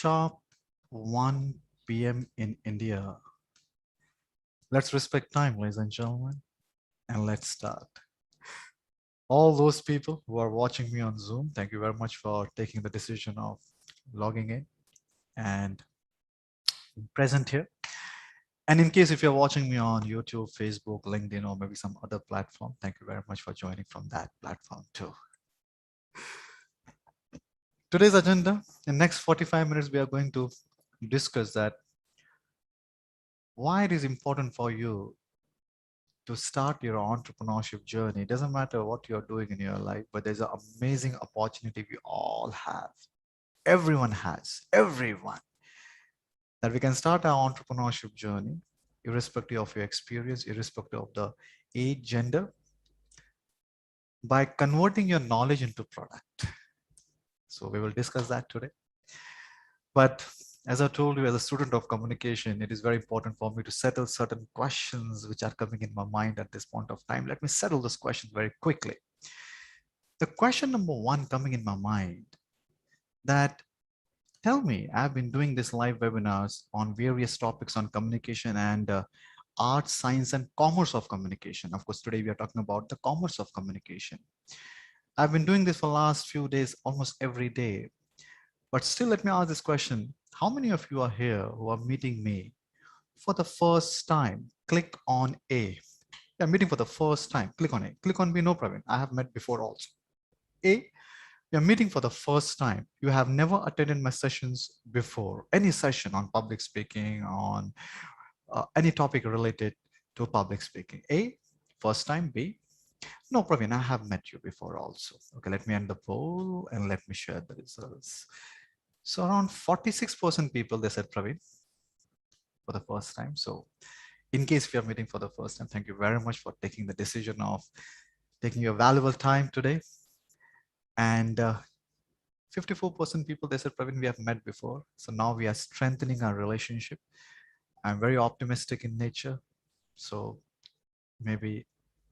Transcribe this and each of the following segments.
sharp 1 p.m. in India. Let's respect time, ladies and gentlemen, and let's start. All those people who are watching me on Zoom, thank you very much for taking the decision of logging in and present here. And in case if you're watching me on YouTube, Facebook, LinkedIn, or maybe some other platform, thank you very much for joining from that platform too. Today's agenda, in the next 45 minutes, we are going to discuss that why it is important for you to start your entrepreneurship journey. It doesn't matter what you're doing in your life, but there's an amazing opportunity we all have. Everyone has, everyone. That we can start our entrepreneurship journey, irrespective of your experience, irrespective of the age, gender, by converting your knowledge into product. So we will discuss that today. But as I told you, as a student of communication, it is very important for me to settle certain questions which are coming in my mind at this point of time. Let me settle this question very quickly. The question number one coming in my mind, that tell me, I've been doing this live webinars on various topics on communication and art, science, and commerce of communication. Of course, today we are talking about the commerce of communication. I've been doing this for the last few days, almost every day. But still, let me ask this question. How many of you are here who are meeting me for the first time? Click on A. Yeah, meeting for the first time. Click on A. Click on B. No, Praveen. I have met before also. A. You're meeting for the first time. You have never attended my sessions before. Any session on public speaking, on any topic related to public speaking. A. First time. B. No, Praveen, I have met you before also. Okay, let me end the poll and let me share the results. So around 46% people, they said Praveen for the first time. So in case we are meeting for the first time, thank you very much for taking the decision of taking your valuable time today. And 54% people, they said, Praveen, we have met before. So now we are strengthening our relationship. I'm very optimistic in nature. So maybe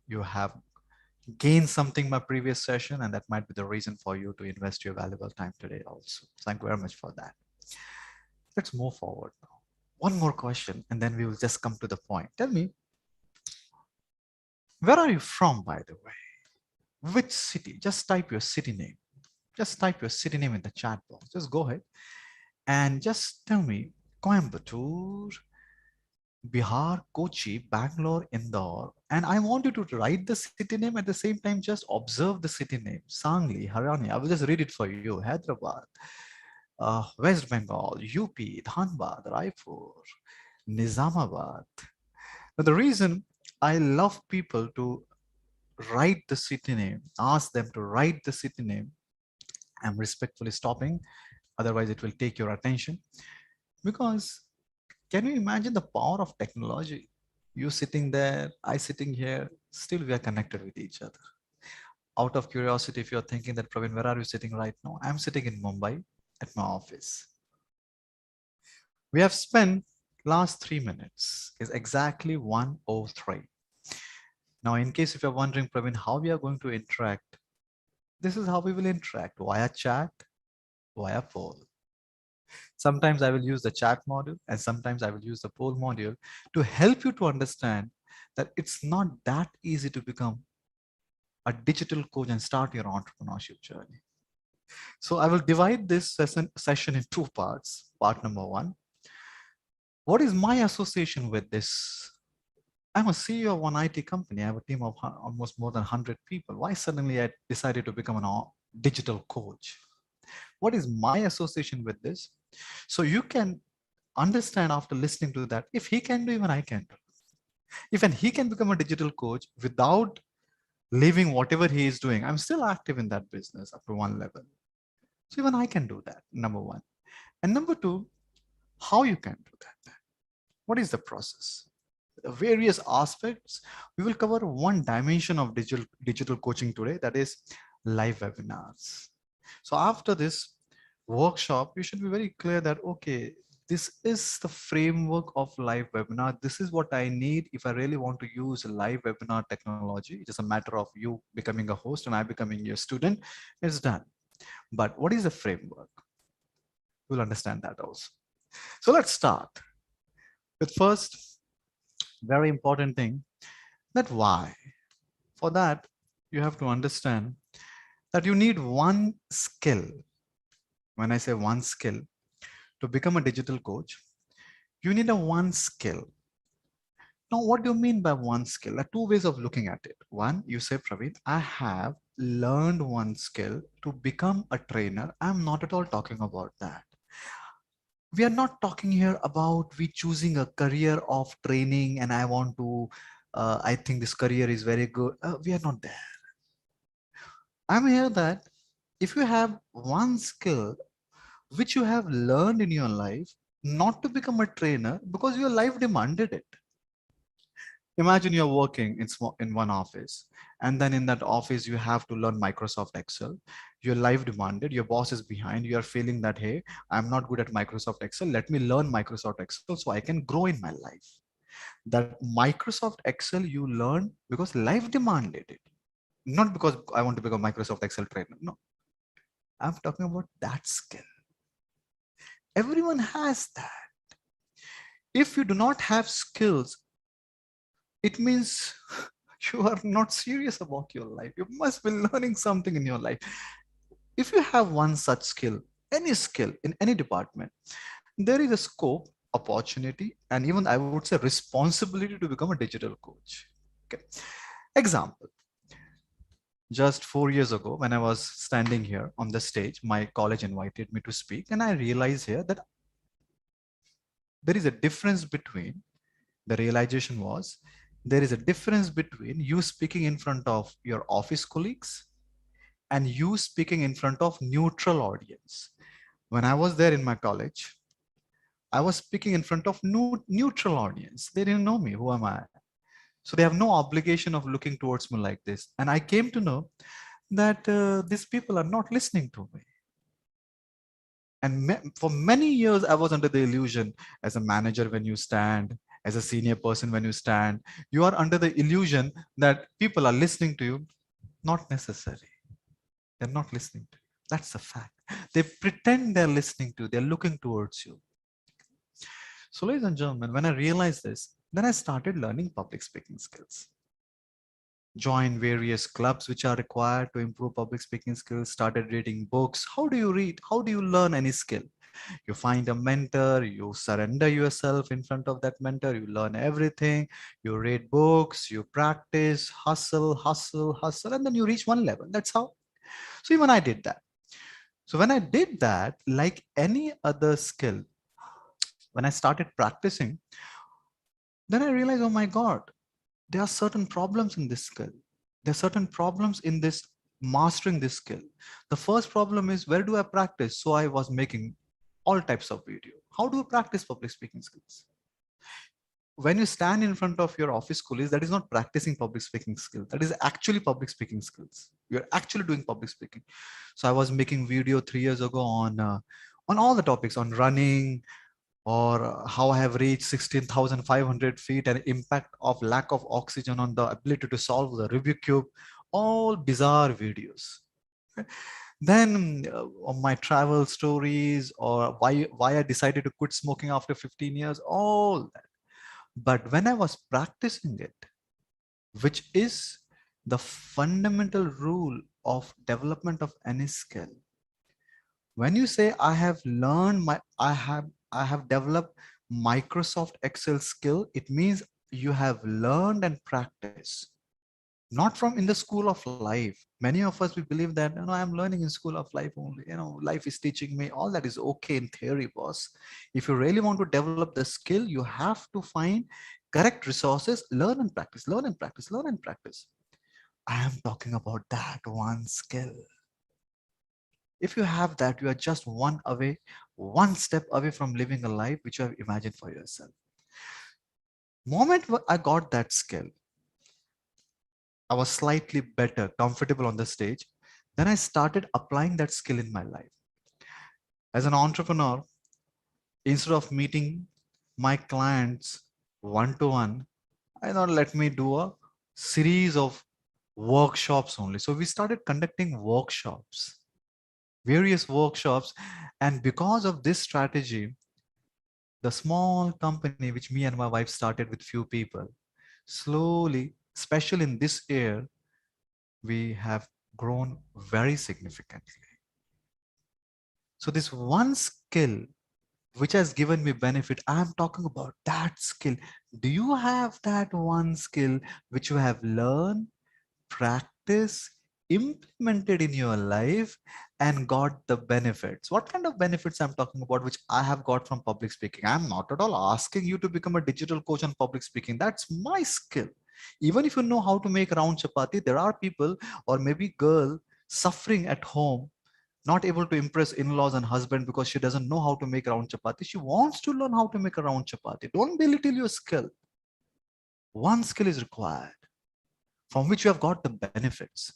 you have gained something my previous session, and that might be the reason for you to invest your valuable time today also. Thank you very much for that. Let's move forward now. One more question, and then we will just come to the point. Tell me, where are you from, by the way? Which city? Just type your city name. Just type your city name in the chat box. Just go ahead and just tell me Coimbatore, Bihar, Kochi, Bangalore, Indore. And I want you to write the city name at the same time. Just observe the city name. Sangli, Haryana. I will just read it for you. Hyderabad, West Bengal, UP, Dhanbad, Raipur, Nizamabad. Now, the reason I love people to write the city name, ask them to write the city name, I'm respectfully stopping, otherwise it will take your attention. Because can you imagine the power of technology? You sitting there, I sitting here, still we are connected with each other. Out of curiosity, if you're thinking that, Praveen, where are you sitting right now? I'm sitting in Mumbai at my office. We have spent last 3 minutes, is exactly 1:03. Now, in case if you're wondering, Praveen, how we are going to interact, this is how we will interact via chat, via poll. Sometimes I will use the chat module and sometimes I will use the poll module to help you to understand that it's not that easy to become a digital coach and start your entrepreneurship journey. So I will divide this session in two parts. Part number one, what is my association with this? I'm a CEO of one IT company. I have a team of almost more than 100 people. Why suddenly I decided to become a digital coach? What is my association with this? So you can understand after listening to that, if he can do, even I can do. Even he can become a digital coach without leaving whatever he is doing. I'm still active in that business up to one level. So even I can do that, number one. And number two, how you can do that. What is the process? Various aspects. We will cover one dimension of digital coaching today, that is live webinars. So after this workshop, you should be very clear that, okay, this is the framework of live webinar. This is what I need if I really want to use live webinar technology. It's just a matter of you becoming a host and I becoming your student. It's done. But what is the framework? You'll understand that also. So let's start with first very important thing, that why. For that, you have to understand that you need one skill. When I say one skill, to become a digital coach, you need a one skill. Now, what do you mean by one skill? There are two ways of looking at it. One, you say, Praveen, I have learned one skill to become a trainer. I'm not at all talking about that. We are not talking here about we choosing a career of training and I want to, I think this career is very good. We are not there. I'm here that if you have one skill which you have learned in your life, not to become a trainer because your life demanded it. Imagine you're working in one office, and then in that office you have to learn Microsoft Excel. Your life demanded, your boss is behind, you are feeling that, hey, I'm not good at Microsoft Excel, let me learn Microsoft Excel so I can grow in my life. That Microsoft Excel you learn because life demanded it, not because I want to become Microsoft Excel trainer. No, I'm talking about that skill. Everyone has that. If you do not have skills, it means you are not serious about your life. You must be learning something in your life. If you have one such skill, any skill in any department, there is a scope, opportunity, and even I would say responsibility to become a digital coach. Okay. Example, just 4 years ago, when I was standing here on the stage, my college invited me to speak, and I realized here that there is a difference between, the realization was, there is a difference between you speaking in front of your office colleagues and you speaking in front of neutral audience. When I was there in my college, I was speaking in front of neutral audience. They didn't know me. Who am I? So they have no obligation of looking towards me like this. And I came to know that these people are not listening to me. And for many years, I was under the illusion, as a manager, when you stand, as a senior person, when you stand, you are under the illusion that people are listening to you. Not necessary. They're not listening to you. That's a fact. They pretend they're listening to you. They're looking towards you. So, ladies and gentlemen, when I realized this, then I started learning public speaking skills. Join various clubs which are required to improve public speaking skills, started reading books. How do you read? How do you learn any skill? You find a mentor, you surrender yourself in front of that mentor, you learn everything, you read books, you practice, hustle, hustle, hustle, and then you reach one level. That's how. So even I did that. So when I did that, like any other skill, when I started practicing, then I realized, oh my God, there are certain problems in this skill. There are certain problems in this mastering this skill. The first problem is, where do I practice? So I was making all types of video. How do you practice public speaking skills? When you stand in front of your office colleagues, that is not practicing public speaking skills. That is actually public speaking skills. You're actually doing public speaking. So I was making video 3 years ago on all the topics, on running, or how I have reached 16,500 feet, and impact of lack of oxygen on the ability to solve the Rubik cube, all bizarre videos. Then on my travel stories, or why I decided to quit smoking after 15 years, all that. But when I was practicing it, which is the fundamental rule of development of any skill, when you say I have developed Microsoft Excel skill, it means you have learned and practiced, not from in the school of life. Many of us, we believe that, I'm learning in school of life only, life is teaching me. All that is okay in theory, boss. If you really want to develop the skill, you have to find correct resources, learn and practice, learn and practice, learn and practice. I am talking about that one skill. If you have that, you are just one step away from living a life which you have imagined for yourself. Moment I got that skill, I was slightly better, comfortable on the stage. Then I started applying that skill in my life. As an entrepreneur, instead of meeting my clients one-to-one, I thought, let me do a series of workshops only. So we started conducting workshops. various workshops. And because of this strategy, the small company which me and my wife started with few people, slowly, especially in this year, we have grown very significantly. So this one skill which has given me benefit, I'm talking about that skill. Do you have that one skill which you have learned, practice, implemented in your life, and got the benefits? What kind of benefits I'm talking about, which I have got from public speaking? I'm not at all asking you to become a digital coach on public speaking. That's my skill. Even if you know how to make round chapati, there are people, or maybe girl, suffering at home, not able to impress in-laws and husband because she doesn't know how to make round chapati. She wants to learn how to make a round chapati. Don't belittle your skill. One skill is required from which you have got the benefits.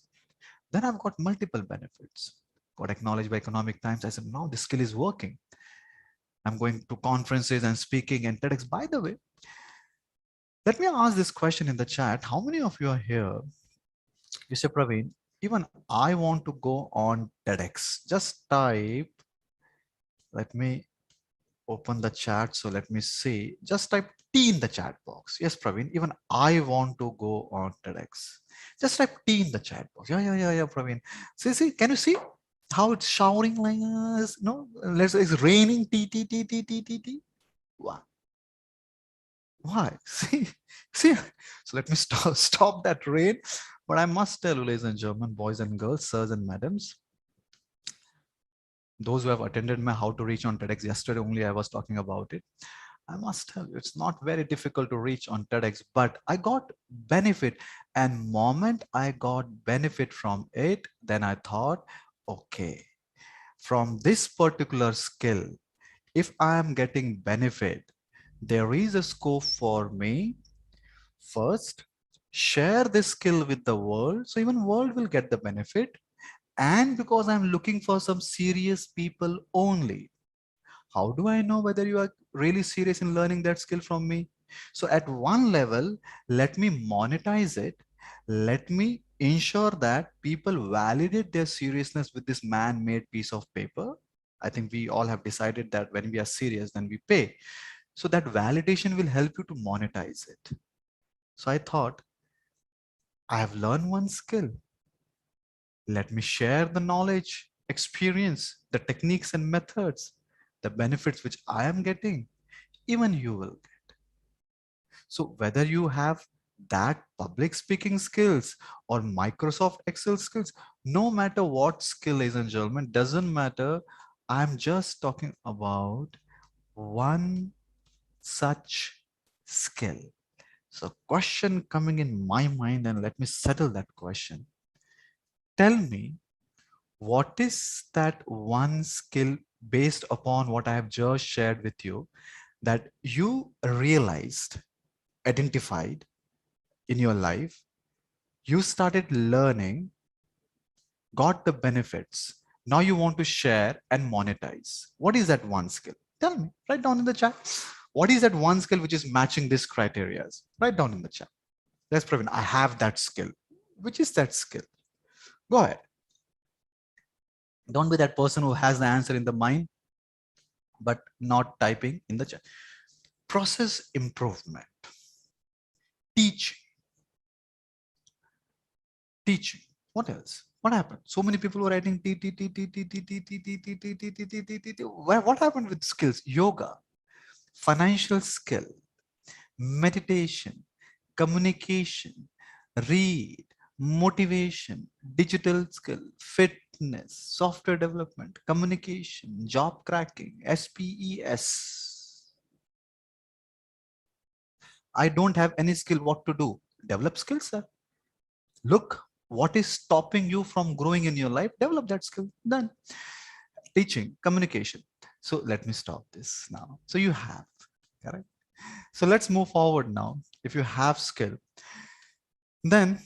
Then I've got multiple benefits. Got acknowledged by Economic Times. I said, no, this skill is working. I'm going to conferences and speaking and TEDx. By the way, let me ask this question in the chat. How many of you are here? You say, Praveen, even I want to go on TEDx. Just type, let me open the chat. So let me see. Just type T in the chat box. Yes, Praveen, even I want to go on TEDx. Just type T in the chat box. Yeah, Praveen. See, can you see how it's showering like us? No, it's raining. T. Why? Why? See. So let me stop that rain. But I must tell you, ladies and gentlemen, boys and girls, sirs and madams, those who have attended my How to Reach on TEDx yesterday only, I was talking about it. I must tell you, it's not very difficult to reach on TEDx, but I got benefit. And moment I got benefit from it, then I thought, okay, from this particular skill, if I am getting benefit, there is a scope for me. First, share this skill with the world. So even world will get the benefit. And because I'm looking for some serious people only, how do I know whether you are really serious in learning that skill from me? So at one level, let me monetize it. Let me ensure that people validate their seriousness with this man-made piece of paper. I think we all have decided that when we are serious, then we pay. So that validation will help you to monetize it. So I thought, I have learned one skill. Let me share the knowledge, experience, the techniques and methods, the benefits which I am getting, even you will get. So whether you have that public speaking skills or Microsoft Excel skills, no matter what skill, ladies and gentlemen, doesn't matter. I'm just talking about one such skill. So question coming in my mind, and let me settle that question. Tell me, what is that one skill based upon what I have just shared with you that you realized, identified in your life, you started learning, got the benefits, now you want to share and monetize? What is that one skill? Tell me, write down in the chat. What is that one skill which is matching these criteria? Write down in the chat. Let's Praveen, I have that skill. Which is that skill? Go ahead. Don't be that person who has the answer in the mind but not typing in the chat. Process improvement, teaching. What else? What happened? So many people were writing T T T T T T T T T T T T T T T T. What happened with skills? Yoga, financial skill, meditation, communication, read, motivation, digital skill, fitness, software development, communication, job cracking, SPES. I don't have any skill. What to do? Develop skills, sir. Look, what is stopping you from growing in your life? Develop that skill. Then teaching, communication. So let me stop this now. So you have, correct? So let's move forward now. If you have skill, then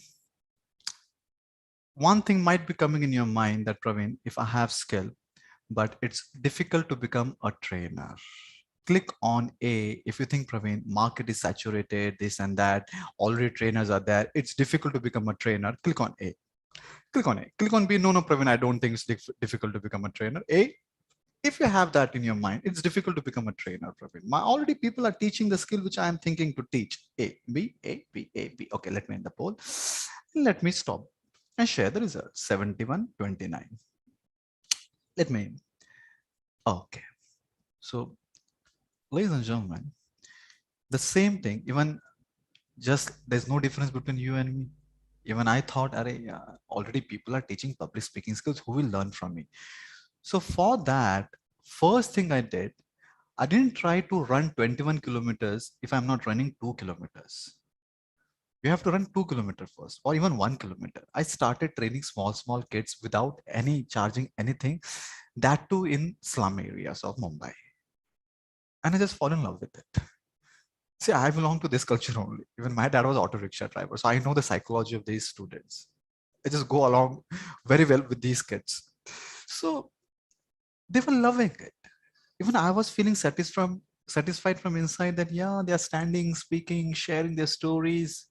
one thing might be coming in your mind that, Praveen, if I have skill, but it's difficult to become a trainer. Click on A. If you think, Praveen, market is saturated, this and that, already trainers are there, it's difficult to become a trainer, click on A. Click on A. Click on B. No, no, Praveen, I don't think it's difficult to become a trainer. A, if you have that in your mind, it's difficult to become a trainer, Praveen. Already people are teaching the skill which I am thinking to teach. A, B, A, B, A, B. Okay, let me end the poll. Let me stop and share the results. 71-29. Let me, okay. So, ladies and gentlemen, the same thing, even just there's no difference between you and me. Even I thought, yeah, already people are teaching public speaking skills. Who will learn from me? So for that, first thing I did, I didn't try to run 21 kilometers if I'm not running 2 kilometers. You have to run 2 kilometers first, or even 1 kilometer. I started training small kids without any charging anything, that too in slum areas of Mumbai. And I just fall in love with it. See, I belong to this culture only. Even my dad was auto rickshaw driver, so I know the psychology of these students. I just go along very well with these kids. So they were loving it. Even I was feeling satisfied from inside that, yeah, they're standing, speaking, sharing their stories.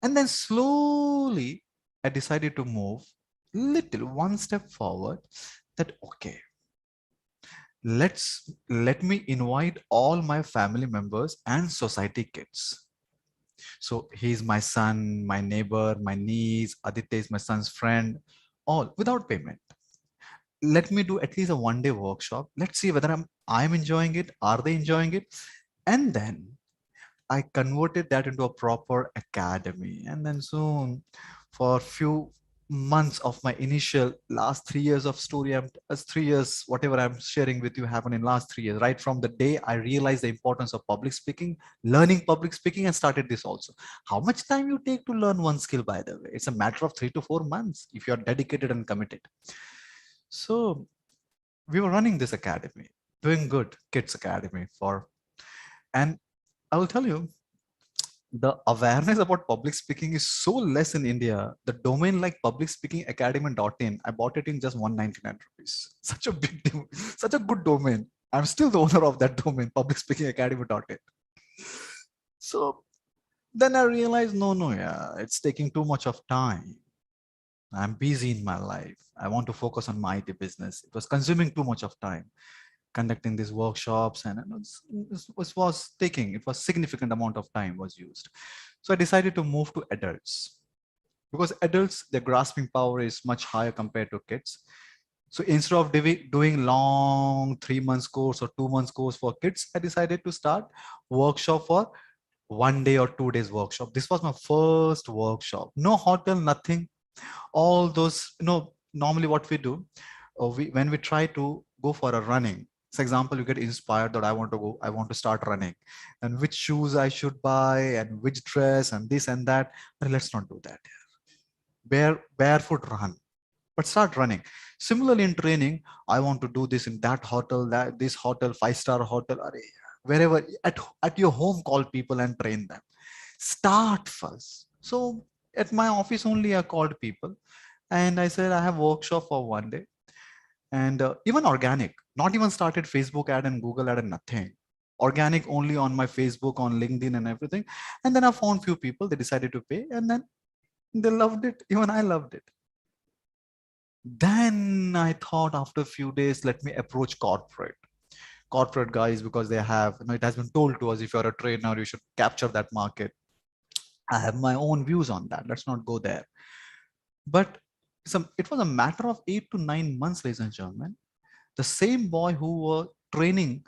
And then slowly I decided to move little one step forward that, okay, let me invite all my family members and society kids. So he's my son, my neighbor, my niece, Aditya is my son's friend, all without payment. Let me do at least a 1 day workshop. Let's see whether I'm enjoying it. Are they enjoying it? And then I converted that into a proper academy. And then soon, for a few months of my initial last 3 years of story, 3 years, whatever I'm sharing with you happened in last 3 years, right from the day I realized the importance of public speaking, learning public speaking, and started this also. How much time you take to learn one skill, by the way? It's a matter of 3 to 4 months if you're dedicated and committed. So we were running this academy, doing good, kids academy and I will tell you, the awareness about public speaking is so less in India. The domain like public speaking academy.in, I bought it in just 199 rupees. Such a such a good domain. I'm still the owner of that domain, public speaking academy.in. So then I realized, no, yeah, it's taking too much of time. I'm busy in my life. I want to focus on my IT business. It was consuming too much of time conducting these workshops, and it was taking, it was significant amount of time was used. So I decided to move to adults because adults, their grasping power is much higher compared to kids. So instead of doing long 3 months course or 2 months course for kids, I decided to start workshop for 1 day or 2 days workshop. This was my first workshop. No hotel, nothing. All those, normally what we do, when we try to go for a running, for example, you get inspired that I want to start running, and which shoes I should buy and which dress and this and that. But let's not do that. Barefoot run, but start running. Similarly in training, I want to do this in that hotel, this hotel, 5-star hotel, wherever, at your home, call people and train them. Start first. So at my office only, I called people and I said, I have workshop for 1 day. And even organic, not even started Facebook ad and Google ad and nothing. Organic only on my Facebook, on LinkedIn and everything. And then I found few people, they decided to pay, and then they loved it. Even I loved it. Then I thought after a few days, let me approach corporate guys, because they have, it has been told to us, if you're a trainer, you should capture that market. I have my own views on that. Let's not go there. But it was a matter of 8 to 9 months, ladies and gentlemen. The same boy who were training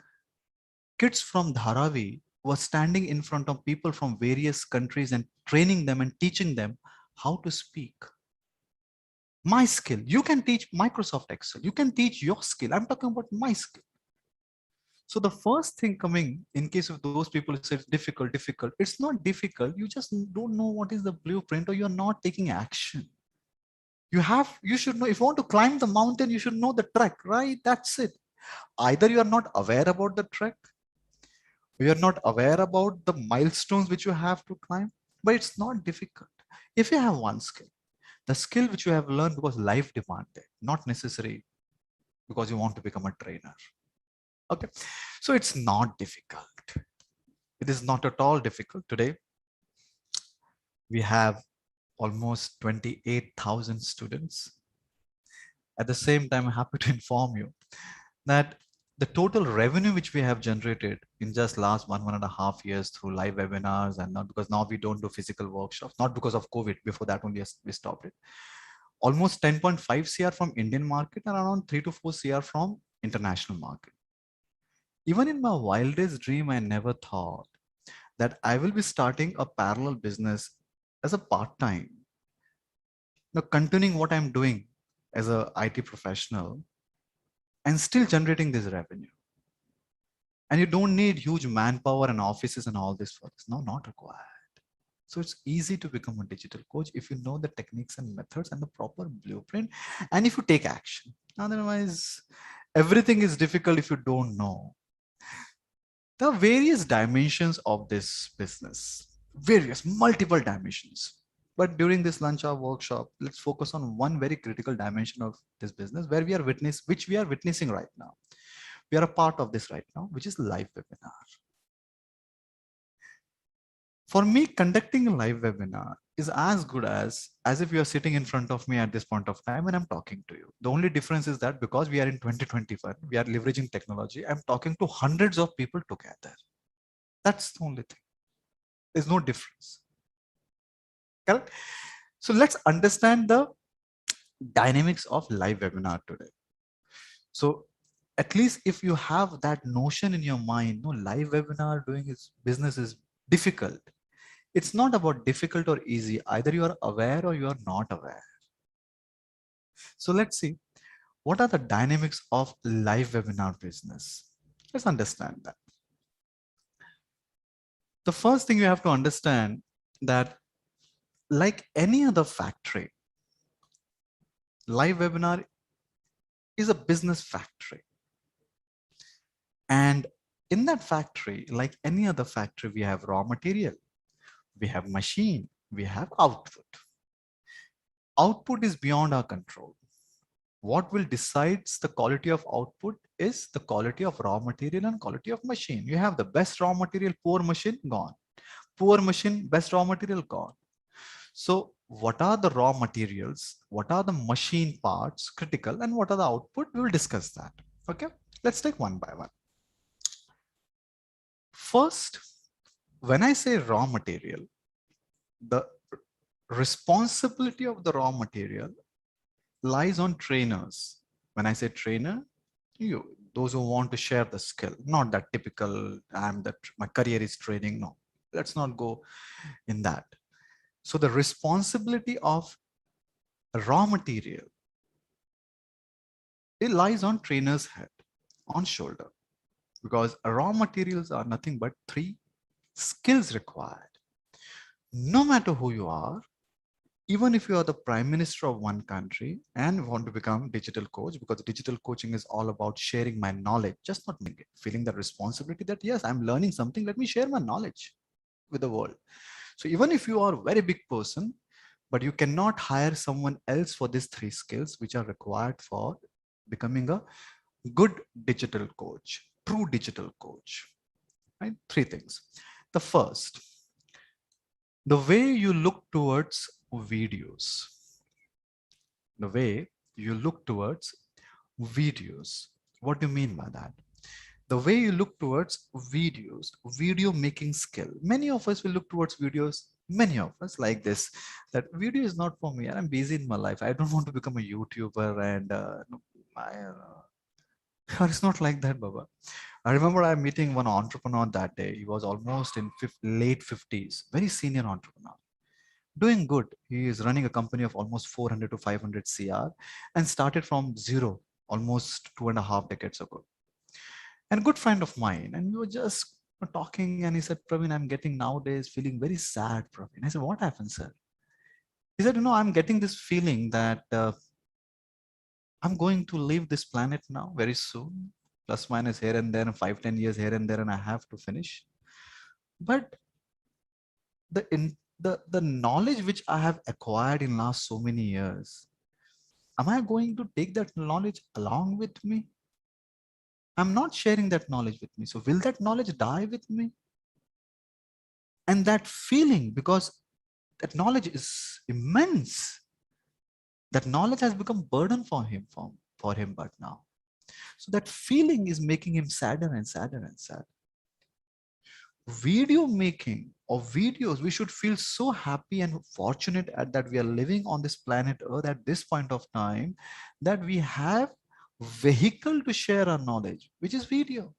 kids from Dharavi was standing in front of people from various countries and training them and teaching them how to speak. My skill. You can teach Microsoft Excel. You can teach your skill. I'm talking about my skill. So the first thing coming, in case of those people who say it's difficult. It's not difficult. You just don't know what is the blueprint, or you're not taking action. You should know, if you want to climb the mountain, you should know the trek, right? That's it. Either you are not aware about the trek, or you're not aware about the milestones which you have to climb, but it's not difficult. If you have one skill, the skill which you have learned because life demanded, not necessary because you want to become a trainer. Okay. So it's not difficult. It is not at all difficult. Today, we have almost 28,000 students. At the same time, I'm happy to inform you that the total revenue which we have generated in just last 1.5 years through live webinars, and not because now we don't do physical workshops, not because of COVID, before that only we stopped it. Almost 10.5 CR from Indian market and around 3 to 4 CR from international market. Even in my wildest dream, I never thought that I will be starting a parallel business as a part-time. Now, continuing what I'm doing as a IT professional and still generating this revenue. And you don't need huge manpower and offices and all this for this. No, not required. So it's easy to become a digital coach if you know the techniques and methods and the proper blueprint, and if you take action. Otherwise, everything is difficult if you don't know. There are various dimensions of this business, various multiple dimensions. But during this lunch hour workshop, let's focus on one very critical dimension of this business where which we are witnessing right now. We are a part of this right now, which is live webinar. For me, conducting a live webinar is as good as if you are sitting in front of me at this point of time and I'm talking to you. The only difference is that because we are in 2021, we are leveraging technology. I'm talking to hundreds of people together. That's the only thing. There's no difference. Correct? So let's understand the dynamics of live webinar today. So at least if you have that notion in your mind, no, live webinar doing its business is difficult. It's not about difficult or easy. Either you are aware or you are not aware. So let's see, what are the dynamics of live webinar business? Let's understand that. The first thing you have to understand that like any other factory, live webinar is a business factory. And in that factory, like any other factory, we have raw material, we have machine, we have output. Output is beyond our control. What will decides the quality of output is the quality of raw material and quality of machine. You have the best raw material, poor machine, gone. Poor machine, best raw material, gone. So what are the raw materials? What are the machine parts critical and what are the output? We will discuss that. Okay, let's take one by one. First, when I say raw material, the responsibility of the raw material lies on trainers. When I say trainer, those who want to share the skill, not that typical, my career is training. No, let's not go in that. So the responsibility of raw material, it lies on trainer's head, on shoulder, because raw materials are nothing but 3 skills required. No matter who you are, even if you are the prime minister of one country and want to become digital coach, because digital coaching is all about sharing my knowledge, just not feeling the responsibility that, yes, I'm learning something, let me share my knowledge with the world. So even if you are a very big person, but you cannot hire someone else for these 3 skills, which are required for becoming a good digital coach, true digital coach, right? 3 things. The first, the way you look towards videos, the way you look towards videos. What do you mean by that? The way you look towards videos, video making skill. Many of us will look towards videos, many of us like this, that video is not for me. I'm busy in my life. I don't want to become a YouTuber and it's not like that, Baba. I remember I'm meeting one entrepreneur that day. He was almost in late 50s, very senior entrepreneur. Doing good. He is running a company of almost 400 to 500 CR and started from zero almost 2.5 decades ago. And a good friend of mine. And we were just talking and he said, Praveen, I'm getting nowadays feeling very sad, Praveen. I said, what happened, sir? He said, I'm getting this feeling that I'm going to leave this planet now very soon, plus minus here and there, 5-10 years here and there, and I have to finish. But the knowledge which I have acquired in last so many years, am I going to take that knowledge along with me? I'm not sharing that knowledge with me. So will that knowledge die with me? And that feeling, because That knowledge is immense. That knowledge has become burden for him but now. So that feeling is making him sadder and sadder and sadder. Video making of videos, we should feel so happy and fortunate at that we are living on this planet Earth at this point of time, that we have vehicle to share our knowledge, which is video.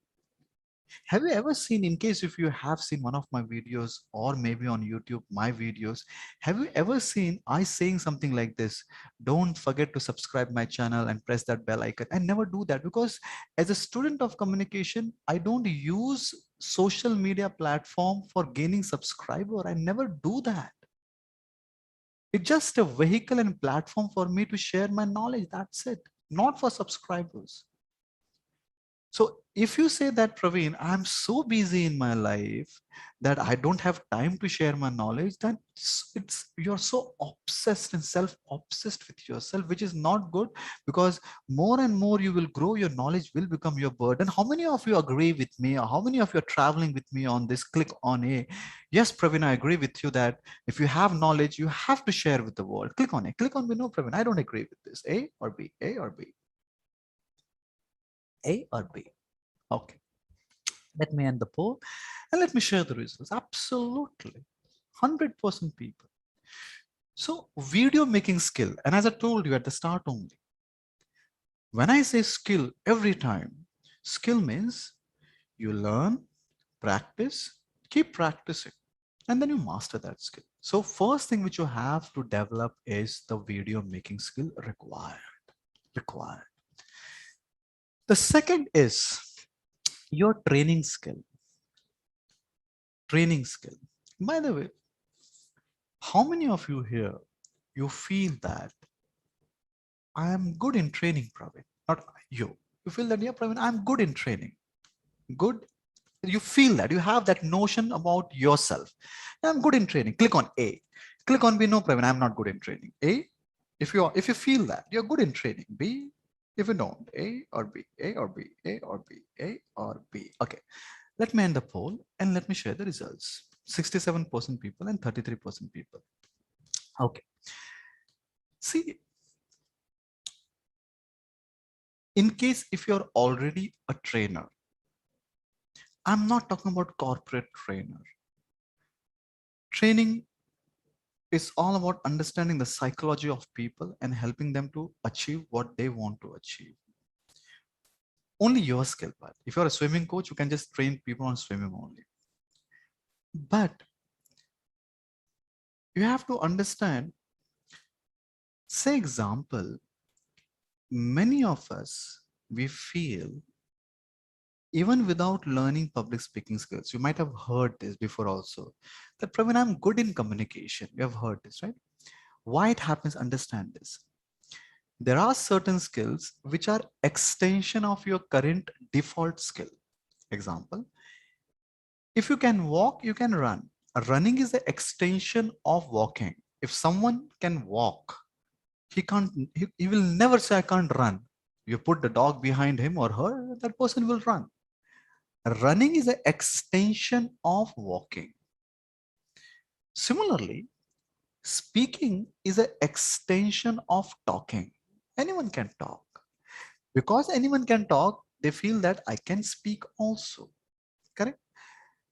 Have you ever seen, in case if you have seen one of my videos or maybe on YouTube, my videos, have you ever seen I saying something like this? Don't forget to subscribe my channel and press that bell icon. I never do that because as a student of communication, I don't use social media platform for gaining subscriber. I never do that. It's just a vehicle and platform for me to share my knowledge. That's it. Not for subscribers. So if you say that, Praveen, I'm so busy in my life that I don't have time to share my knowledge, then you're so obsessed and self-obsessed with yourself, which is not good, because more and more you will grow, your knowledge will become your burden. How many of you agree with me, or how many of you are traveling with me on this? Click on A. Yes, Praveen, I agree with you that if you have knowledge, you have to share with the world. Click on A. Click on B. No, Praveen, I don't agree with this. A or B? A or B? A or B? Okay, let me end the poll and let me share the results. Absolutely, 100% people. So video making skill, and as I told you at the start only, when I say skill every time, skill means you learn, practice, keep practicing, and then you master that skill. So first thing which you have to develop is the video making skill required. The second is your training skill. By the way, how many of you here, you feel that I am good in training, Praveen? Not you. You feel that, yeah, Praveen, I'm good in training. Good. You feel that you have that notion about yourself. I'm good in training. Click on A. Click on B. No, Praveen, I'm not good in training. A. If you feel that you're good in training. B. If you don't, A or B, A or B, A or B, A or B. Okay. Let me end the poll and let me share the results. 67% people and 33% people. Okay. See, in case if you're already a trainer, I'm not talking about corporate trainer. Training is all about understanding the psychology of people and helping them to achieve what they want to achieve. Only your skill part. If you're a swimming coach, you can just train people on swimming only. But you have to understand, say example, many of us, we feel even without learning public speaking skills, you might have heard this before also, that Praveen, I'm good in communication. You have heard this, right? Why it happens, understand this. There are certain skills which are extension of your current default skill. Example, if you can walk, you can run. Running is the extension of walking. If someone can walk, he will never say, I can't run. You put the dog behind him or her, that person will run. Running is an extension of walking. Similarly, speaking is an extension of talking. Anyone can talk. Because anyone can talk, they feel that I can speak also. Correct?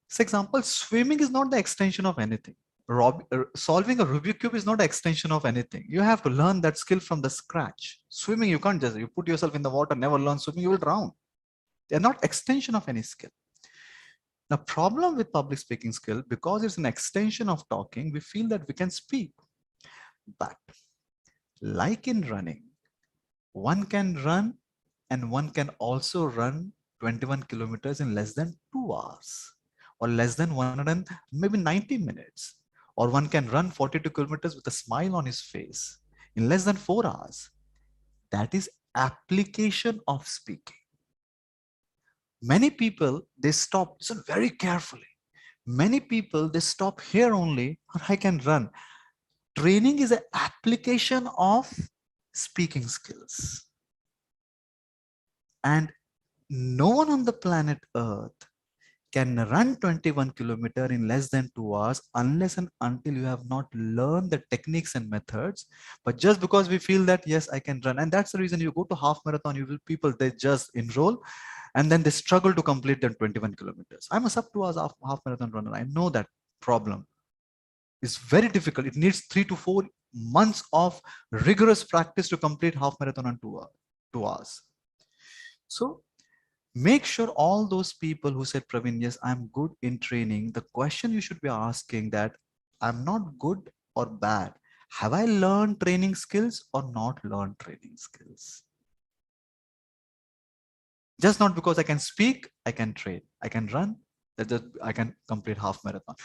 For example, swimming is not the extension of anything. Solving a Rubik's Cube is not an extension of anything. You have to learn that skill from the scratch. Swimming, you can't just, you put yourself in the water, never learn swimming, you will drown. They're not extension of any skill. The problem with public speaking skill, because it's an extension of talking, we feel that we can speak. But like in running, one can run and one can also run 21 kilometers in less than 2 hours or less than 100 maybe 90 minutes. Or one can run 42 kilometers with a smile on his face in less than 4 hours. That is application of speaking. Many people, they stop, listen very carefully. Many people, they stop here only, or I can run. Training is an application of speaking skills. And no one on the planet Earth can run 21 kilometer in less than 2 hours unless and until you have not learned the techniques and methods. But just because we feel that, yes, I can run. And that's the reason you go to half marathon, you will people, they just enroll and then they struggle to complete their 21 kilometers. I'm a sub 2 hours half marathon runner. I know that problem is very difficult. It needs 3 to 4 months of rigorous practice to complete half marathon in 2 hours. So make sure all those people who said, Praveen, yes, I'm good in training. The question you should be asking that I'm not good or bad. Have I learned training skills or not learned training skills? Just not because I can speak, I can train, I can run, that I can complete half marathon.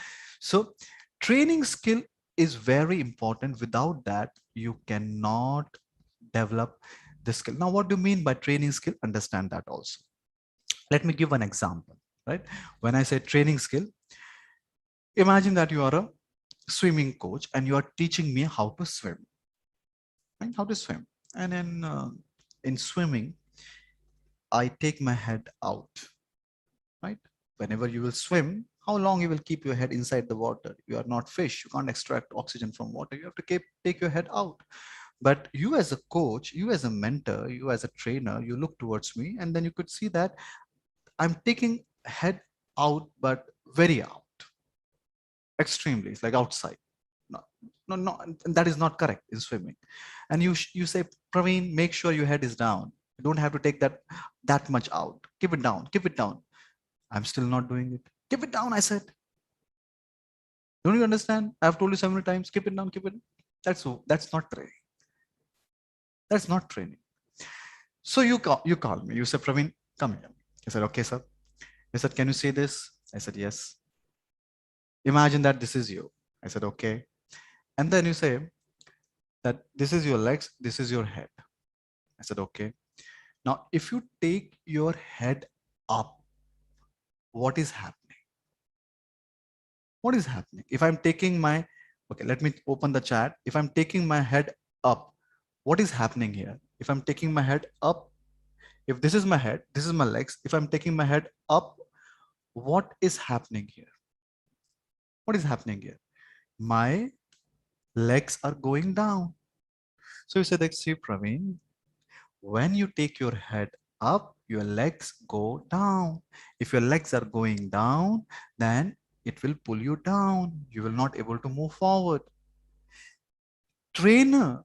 So training skill is very important. Without that, you cannot develop the skill. Now, what do you mean by training skill? Understand that also. Let me give an example, right? When I say training skill, imagine that you are a swimming coach and you are teaching me how to swim, right? How to swim. And in swimming, I take my head out, right? Whenever you will swim, how long you will keep your head inside the water? You are not fish. You can't extract oxygen from water. You have to take your head out. But you as a coach, you as a mentor, you as a trainer, you look towards me and then you could see that I'm taking head out, but very out, extremely. It's like outside. No, no, no, that is not correct in swimming. And you say, Praveen, make sure your head is down. You don't have to take that much out. Keep it down. Keep it down. I'm still not doing it. Keep it down, I said. Don't you understand? I've told you so many times, keep it down, keep it. That's not training. That's not training. So you call me. You said, Praveen, come here. I said, okay, sir. He said, can you see this? I said, yes. Imagine that this is you. I said, okay. And then you say that this is your legs, this is your head. I said, okay. Now, if you take your head up, what is happening? What is happening? If I'm taking my, okay, let me open the chat. If I'm taking my head up, what is happening here? If I'm taking my head up, if this is my head, this is my legs. If I'm taking my head up, what is happening here? What is happening here? My legs are going down. So you said, like, see, Praveen, when you take your head up, your legs go down. If your legs are going down, then it will pull you down. You will not able to move forward. Trainer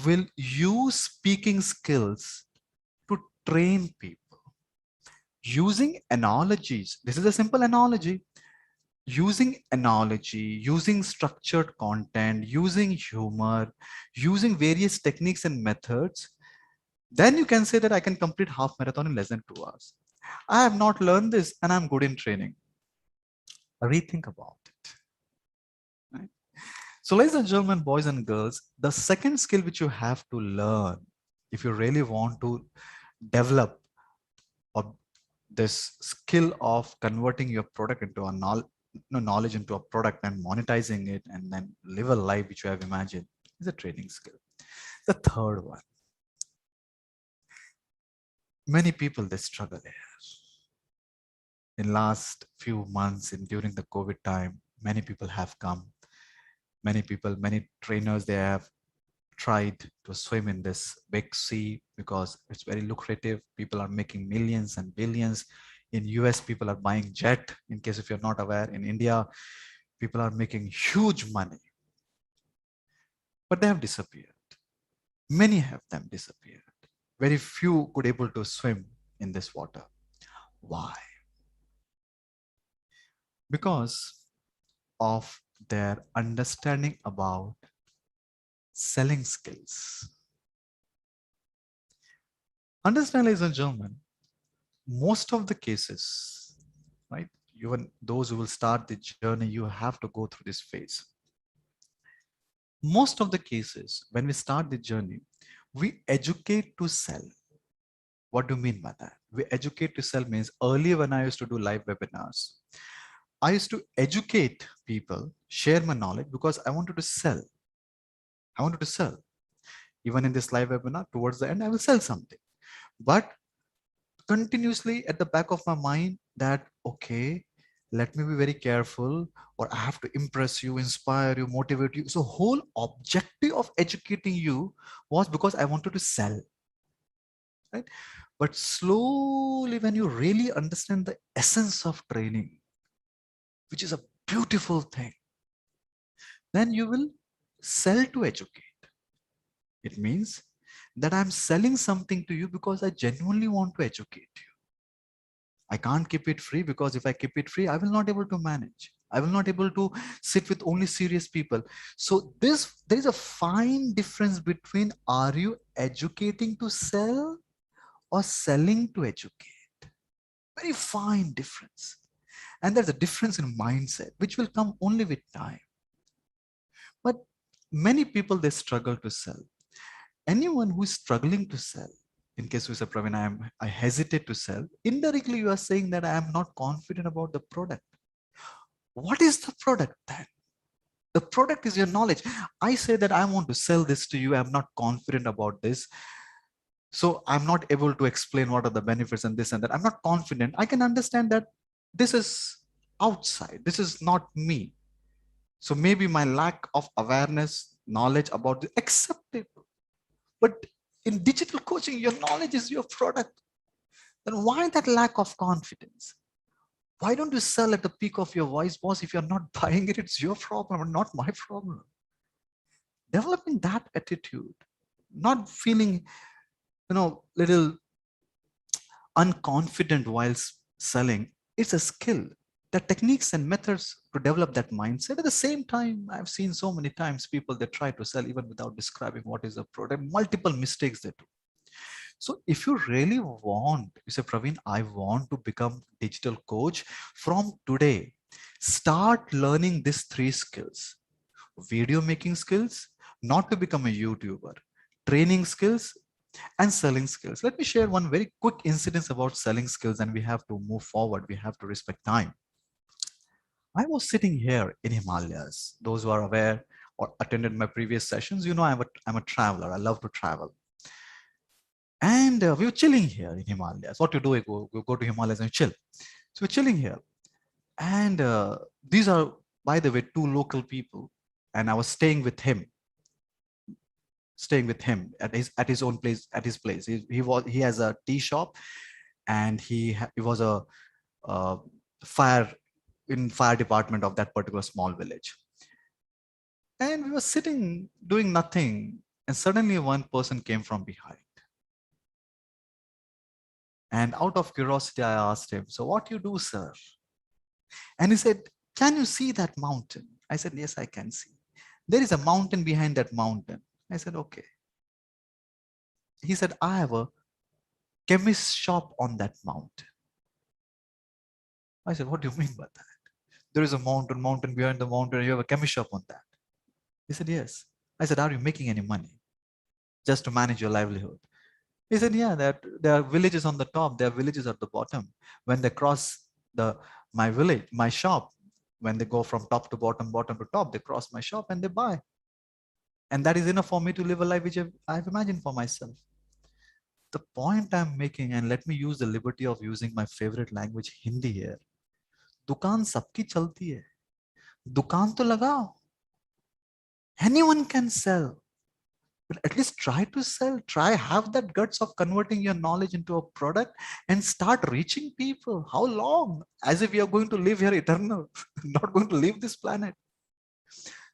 will use speaking skills to train people using analogies. This is a simple analogy. Using analogy, using structured content, using humor, using various techniques and methods, then you can say that I can complete half marathon in less than 2 hours. I have not learned this and I'm good in training. Rethink about it. Right? So ladies and gentlemen, boys and girls, the second skill which you have to learn if you really want to develop this skill of converting your product into a knowledge into a product and monetizing it and then live a life which you have imagined is a training skill. The third one, many people, they struggle here. In last few months and during the COVID time, many people have come. Many people, many trainers, they have tried to swim in this big sea because it's very lucrative. People are making millions and billions. In US, people are buying jet. In case if you're not aware, in India, people are making huge money. But they have disappeared. Many of them disappeared. Very few could able to swim in this water. Why? Because of their understanding about selling skills. Understand, ladies and gentlemen, most of the cases, right? Even those who will start the journey, you have to go through this phase. Most of the cases, when we start the journey, we educate to sell. What do you mean by that? We educate to sell means earlier when I used to do live webinars, I used to educate people, share my knowledge because I wanted to sell. I wanted to sell. Even in this live webinar, towards the end, I will sell something. But continuously at the back of my mind that, okay, let me be very careful, or I have to impress you, inspire you, motivate you. So whole objective of educating you was because I wanted to sell, right? But slowly, when you really understand the essence of training, which is a beautiful thing, then you will sell to educate. It means that I'm selling something to you because I genuinely want to educate you. I can't keep it free, because if I keep it free, I will not able to manage. I will not able to sit with only serious people. So there is a fine difference between, are you educating to sell or selling to educate? Very fine difference. And there's a difference in mindset, which will come only with time. But many people, they struggle to sell. Anyone who is struggling to sell, in case you say, Praveen, I hesitate to sell, indirectly you are saying that I am not confident about the product. What is the product then? The product is your knowledge. I say that I want to sell this to you. I'm not confident about this. So I'm not able to explain what are the benefits and this and that. I'm not confident. I can understand that this is outside. This is not me. So maybe my lack of awareness, knowledge about the acceptable. But in digital coaching, your knowledge is your product. Then why that lack of confidence? Why don't you sell at the peak of your voice, boss? If you're not buying it, it's your problem, not my problem. Developing that attitude, not feeling, little unconfident whilst selling, it's a skill. The techniques and methods to develop that mindset. At the same time, I've seen so many times people that try to sell even without describing what is the product, multiple mistakes they do. So if you really want, you say, Praveen, I want to become digital coach from today, start learning these three skills: video making skills, not to become a YouTuber, training skills, and selling skills. Let me share one very quick incident about selling skills, and we have to move forward. We have to respect time. I was sitting here in Himalayas. Those who are aware or attended my previous sessions, I'm a traveler. I love to travel. And we were chilling here in Himalayas. What you do, you go to Himalayas and chill. So we're chilling here. And these are, by the way, two local people. And I was staying with him at his own place, at his place. He has a tea shop, and he was a fire fire department of that particular small village. And we were sitting doing nothing, and suddenly one person came from behind. And out of curiosity, I asked him, so what you do, sir? And he said, can you see that mountain? I said, yes, I can see. There is a mountain behind that mountain. I said, okay. He said, I have a chemist shop on that mountain. I said, what do you mean by that? There is a mountain behind the mountain, you have a chemist shop on that. He said, yes. I said, are you making any money just to manage your livelihood? He said, yeah, that there are villages on the top, there are villages at the bottom. When they cross my village, my shop, when they go from top to bottom, bottom to top, they cross my shop and they buy. And that is enough for me to live a life which I've imagined for myself. The point I'm making, and let me use the liberty of using my favorite language, Hindi here. दुकान सबकी चलती है, दुकान तो लगाओ. Anyone can sell, but at least try to sell. Have that guts of converting your knowledge into a product and start reaching people. How long? As if we are going to live here eternal, not going to leave this planet.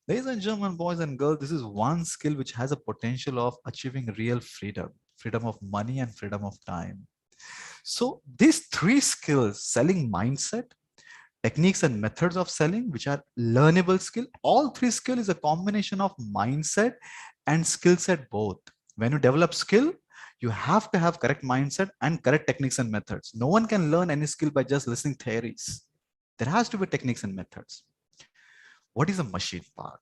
Ladies and gentlemen, boys and girls, this is one skill which has a potential of achieving real freedom of money and freedom of time. So these three skills, selling mindset, techniques and methods of selling, which are learnable skill. All three skill is a combination of mindset and skill set both. When you develop skill, you have to have correct mindset and correct techniques and methods. No one can learn any skill by just listening theories. There has to be techniques and methods. What is a machine part?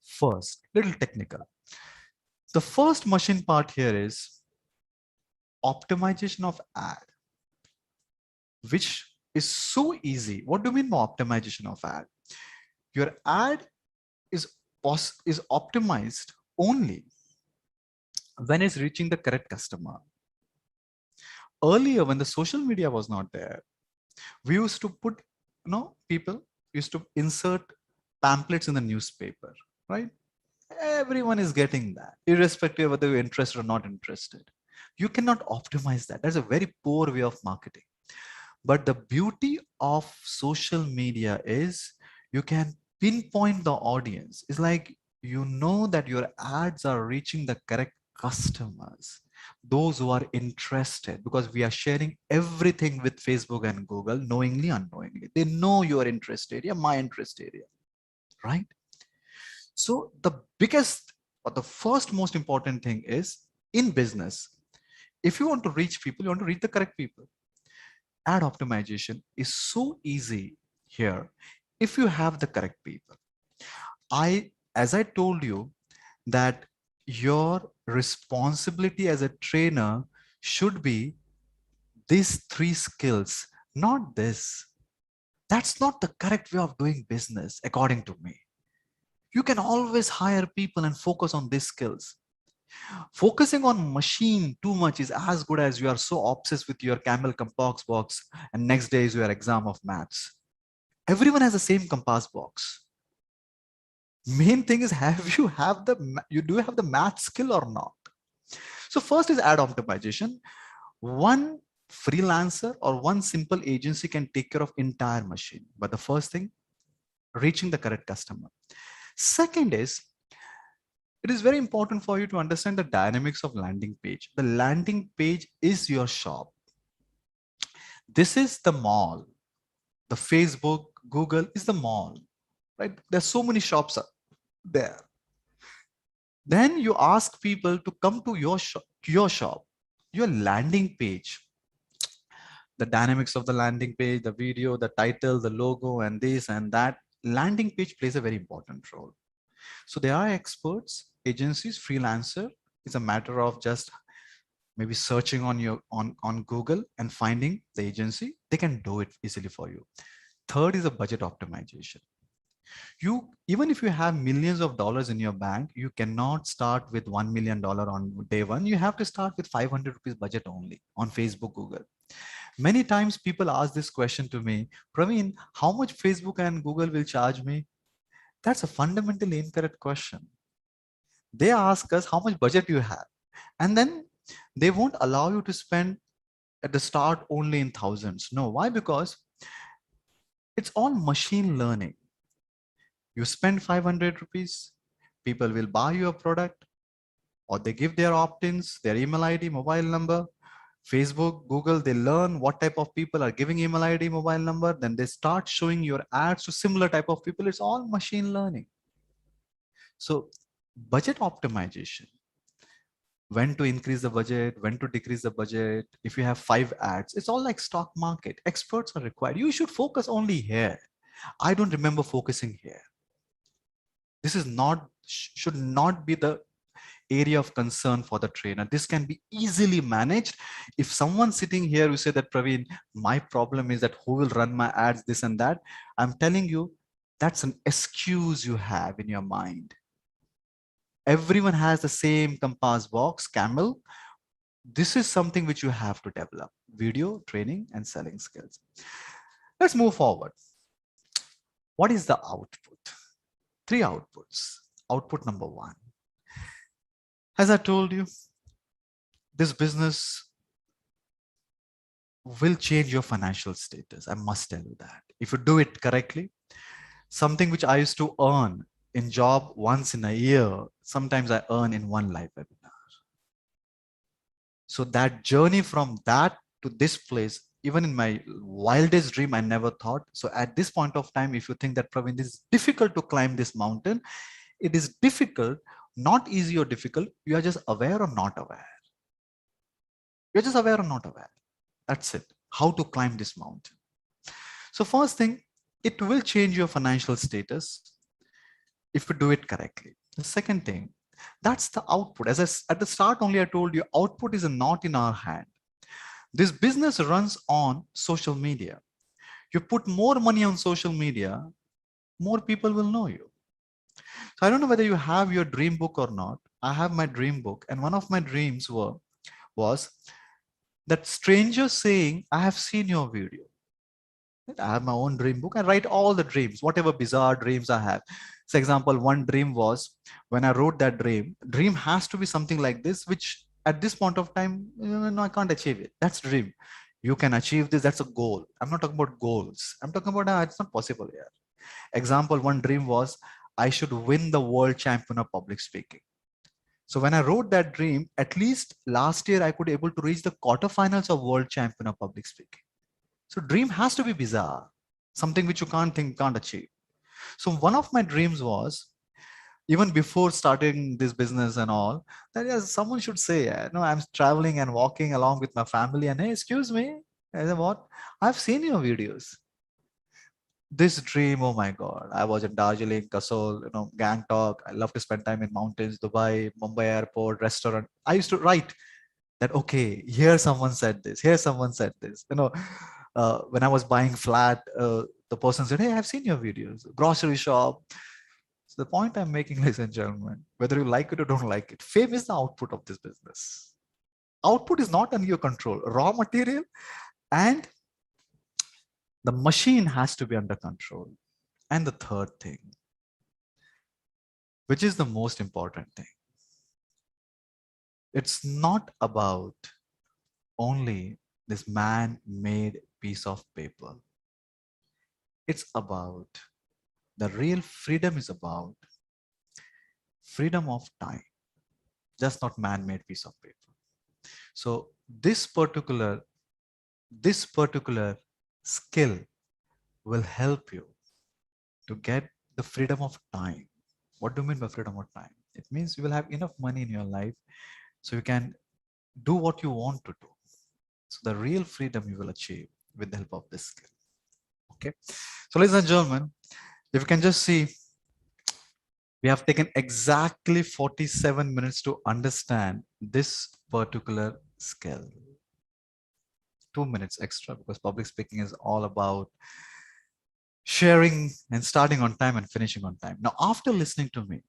First, little technical. The first machine part here is optimization of ad, which is so easy. What do you mean by optimization of ad? Your ad is optimized only when it's reaching the correct customer. Earlier, when the social media was not there, we used to put, people used to insert pamphlets in the newspaper, right? Everyone is getting that, irrespective of whether you're interested or not interested. You cannot optimize that. That's a very poor way of marketing. But the beauty of social media is you can pinpoint the audience. It's like you know that your ads are reaching the correct customers, those who are interested, because we are sharing everything with Facebook and Google, knowingly, unknowingly. They know your interest area, my interest area, right? So the biggest or the first most important thing is in business, if you want to reach people, you want to reach the correct people. Ad optimization is so easy here if you have the correct people. As I told you, that your responsibility as a trainer should be these three skills, not this. That's not the correct way of doing business, according to me. You can always hire people and focus on these skills. Focusing on machine too much is as good as you are so obsessed with your camel compass box and next day is your exam of maths. Everyone has the same compass box. Main thing is, you do have the math skill or not? So first is ad optimization. One freelancer or one simple agency can take care of entire machine. But the first thing, reaching the correct customer. Second is, it is very important for you to understand the dynamics of landing page. The landing page is your shop. This is the mall. The Facebook, Google is the mall, right? There's so many shops there. Then you ask people to come to your shop, your landing page. The dynamics of the landing page, the video, the title, the logo, and this and that. Landing page plays a very important role. So there are experts, agencies, freelancer. It's a matter of just maybe searching on Google and finding the agency. They can do it easily for you. Third is a budget optimization. Even if you have millions of dollars in your bank, you cannot start with $1 million on day one. You have to start with 500 rupees budget only on Facebook, Google. Many times people ask this question to me, Praveen, how much Facebook and Google will charge me? That's a fundamentally incorrect question. They ask us how much budget you have, and then they won't allow you to spend at the start only in thousands. No, why? Because it's all machine learning. You spend 500 rupees, people will buy your product, or they give their opt-ins, their email ID, mobile number. Facebook, Google, they learn what type of people are giving email ID, mobile number, then they start showing your ads to similar type of people. It's all machine learning. So budget optimization, when to increase the budget, when to decrease the budget. If you have 5 ads, it's all like stock market. Experts are required. You should focus only here. I don't remember focusing here. This is not, should not be the area of concern for the trainer. This can be easily managed. If someone sitting here who say that, Praveen, my problem is that who will run my ads, this and that, I'm telling you, that's an excuse you have in your mind. Everyone has the same compass box, camel. This is something which you have to develop: video, training, and selling skills. Let's move forward. What is the output? 3 outputs. Output number 1. As I told you, this business will change your financial status. I must tell you that. If you do it correctly, something which I used to earn in job once in a year, sometimes I earn in one live webinar. So that journey from that to this place, even in my wildest dream, I never thought. So at this point of time, if you think that, Praveen, this is difficult to climb this mountain, it is difficult, not easy or difficult. You are just aware or not aware. You're just aware or not aware. That's it. How to climb this mountain. So first thing, it will change your financial status if you do it correctly. The second thing, that's the output. At the start only, I told you, output is not in our hand. This business runs on social media. You put more money on social media, more people will know you. So I don't know whether you have your dream book or not. I have my dream book, and one of my dreams was That stranger saying, I have seen your video. I have my own dream book. I write all the dreams, whatever bizarre dreams I have. For example, one dream was when I wrote that dream has to be something like this, which at this point of time, no, I can't achieve it. That's dream. You can achieve this. That's a goal. I'm not talking about goals. I'm talking about it's not possible here. Example, one dream was I should win the world champion of public speaking. So when I wrote that dream, at least last year I could able to reach the quarterfinals of world champion of public speaking. So dream has to be bizarre, something which you can't think, can't achieve. So one of my dreams was, even before starting this business and all, that yes, someone should say, no, I'm traveling and walking along with my family, and hey, excuse me, I said, what? I've seen your videos. This dream, oh my God, I was in Darjeeling, Kasol, Gangtok. I love to spend time in mountains, Dubai, Mumbai airport, restaurant. I used to write that, okay, here someone said this, here someone said this. When I was buying flat, the person said, hey, I've seen your videos, grocery shop. So the point I'm making, ladies and gentlemen, whether you like it or don't like it, fame is the output of this business. Output is not under your control. Raw material and the machine has to be under control. And the third thing, which is the most important thing, it's not about only this man-made piece of paper. It's about, the real freedom is about freedom of time, just not man-made piece of paper. So this particular skill will help you to get the freedom of time. What do you mean by freedom of time? It means you will have enough money in your life so you can do what you want to do. So the real freedom you will achieve with the help of this skill. Okay. So ladies and gentlemen, if you can just see, we have taken exactly 47 minutes to understand this particular skill. 2 minutes extra because public speaking is all about sharing and starting on time and finishing on time. Now, after listening to me,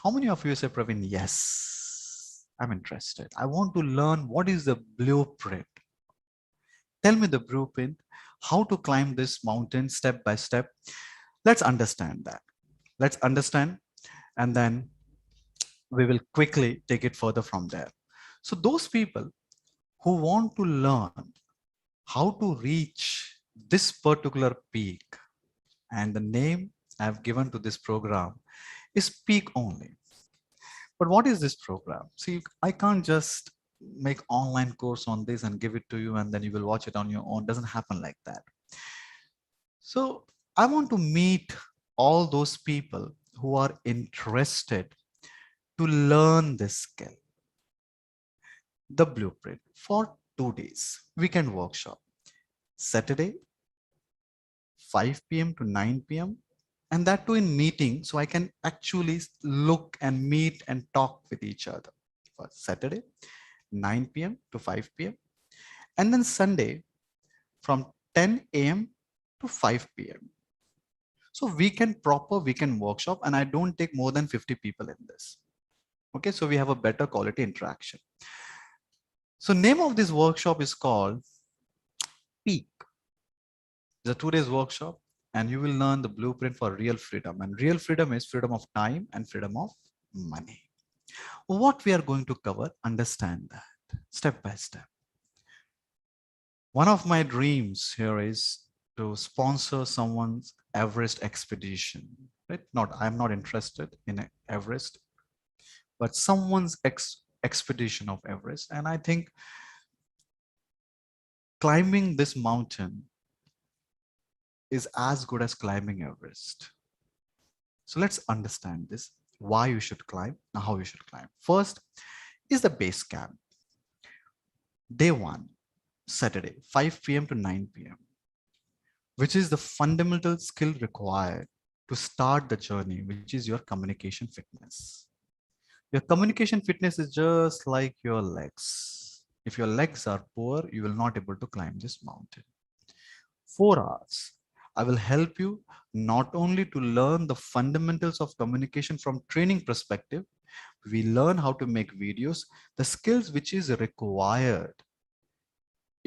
how many of you say, Praveen, yes, I'm interested. I want to learn what is the blueprint. Tell me the blueprint, how to climb this mountain step by step. Let's understand that. Let's understand, and then we will quickly take it further from there. So those people who want to learn how to reach this particular peak, and the name I've given to this program is Peak Only. But what is this program? See, I can't just make online course on this and give it to you and then you will watch it on your own. It doesn't happen like that. So I want to meet all those people who are interested to learn this skill. The blueprint for 2 days, weekend workshop, Saturday, 5 p.m. to 9 p.m. and that too in meeting, so I can actually look and meet and talk with each other. For Saturday, 9 p.m. to 5 p.m. and then Sunday from 10 a.m. to 5 p.m. So proper weekend workshop, and I don't take more than 50 people in this. Okay, so we have a better quality interaction. So name of this workshop is called Peak. It's a 2 days workshop and you will learn the blueprint for real freedom. And real freedom is freedom of time and freedom of money. What we are going to cover, understand that step by step. One of my dreams here is to sponsor someone's Everest expedition. Right? I'm not interested in Everest, but someone's expedition of Everest. And I think climbing this mountain is as good as climbing Everest. So let's understand this, why you should climb and how you should climb. First is the base camp. Day 1, Saturday, 5 p.m. to 9 p.m., which is the fundamental skill required to start the journey, which is your communication fitness. Your communication fitness is just like your legs. If your legs are poor, you will not be able to climb this mountain. 4 hours. I will help you not only to learn the fundamentals of communication from training perspective, we learn how to make videos, the skills which is required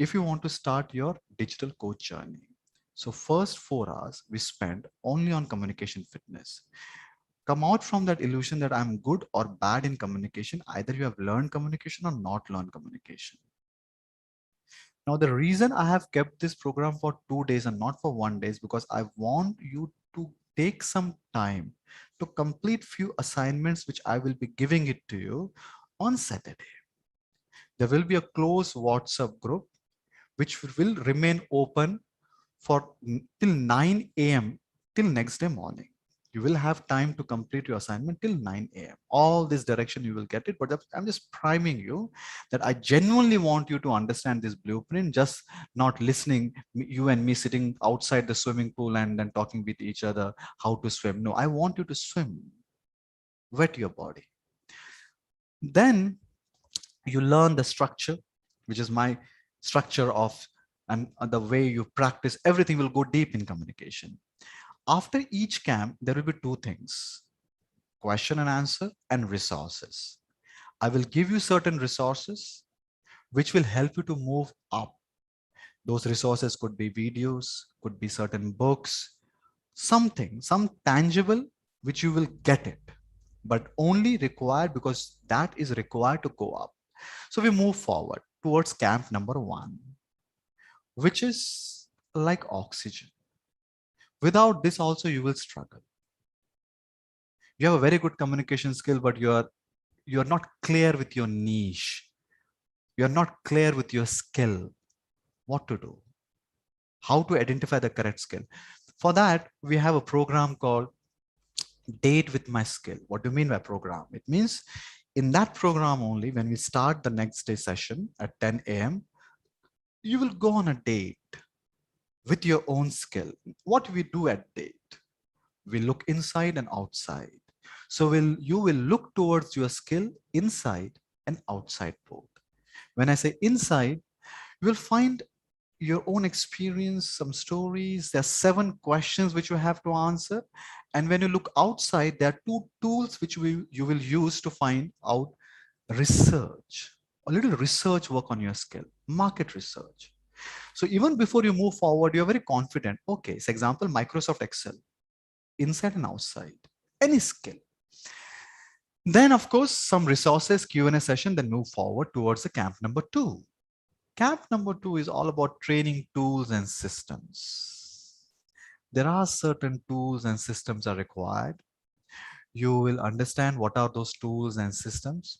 if you want to start your digital coach journey. So first 4 hours we spend only on communication fitness. Come out from that illusion that I'm good or bad in communication. Either you have learned communication or not learned communication. Now, the reason I have kept this program for 2 days and not for 1 day is because I want you to take some time to complete few assignments which I will be giving it to you on Saturday. There will be a close WhatsApp group which will remain open for till 9 a.m. till next day morning. You will have time to complete your assignment till 9 a.m. All this direction you will get it, but I'm just priming you that I genuinely want you to understand this blueprint, just not listening, you and me sitting outside the swimming pool and then talking with each other how to swim. No, I want you to swim, wet your body. Then you learn the structure, which is my structure of, and the way you practice, everything will go deep in communication. After each camp, there will be two things: question and answer and resources. I will give you certain resources which will help you to move up. Those resources could be videos, could be certain books, something, some tangible, which you will get it, but only required because that is required to go up. So we move forward towards camp number 1, which is like oxygen. Without this also you will struggle. You have a very good communication skill, but you're not clear with your niche. You're not clear with your skill, what to do, how to identify the correct skill. For that, we have a program called Date with My Skill. What do you mean by program? It means in that program only, when we start the next day session at 10 a.m., you will go on a date with your own skill. What we do at date? We look inside and outside. So you will look towards your skill inside and outside both. When I say inside, you will find your own experience, some stories. There are 7 questions which you have to answer. And when you look outside, there are 2 tools which you will use to find out research, a little research work on your skill, market research. So even before you move forward, you're very confident. Okay, so example, Microsoft Excel, inside and outside, any skill. Then of course, some resources, Q&A session, then move forward towards the camp number 2. Camp number 2 is all about training tools and systems. There are certain tools and systems are required. You will understand what are those tools and systems.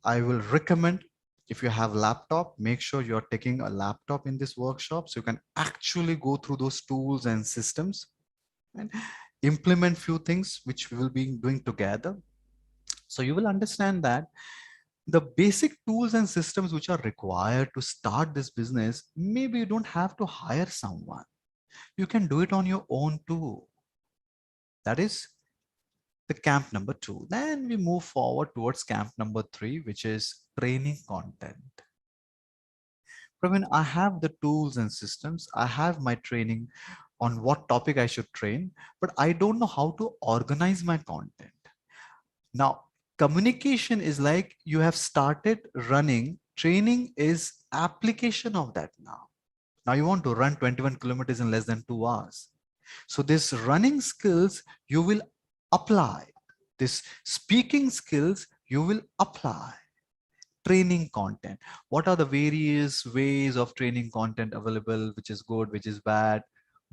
I will recommend, if you have laptop, make sure you're taking a laptop in this workshop so you can actually go through those tools and systems and implement few things which we will be doing together. So you will understand that the basic tools and systems which are required to start this business, maybe you don't have to hire someone. You can do it on your own too. That is the camp number 2. Then we move forward towards camp number 3, which is training content. Praveen, I have the tools and systems. I have my training on what topic I should train, but I don't know how to organize my content. Now, communication is like you have started running. Training is application of that now. Now you want to run 21 kilometers in less than 2 hours. So this running skills you will apply. This speaking skills you will apply. Training content. What are the various ways of training content available, which is good, which is bad,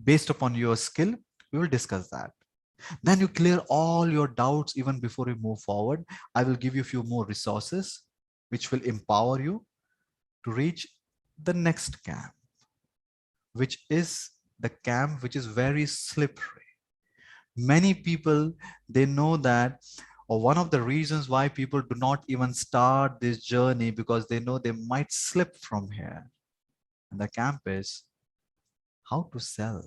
based upon your skill? We will discuss that. Then you clear all your doubts even before you move forward. I will give you a few more resources which will empower you to reach the next camp, which is the camp which is very slippery. Many people, they know that, or one of the reasons why people do not even start this journey, because they know they might slip from here. And the camp is how to sell.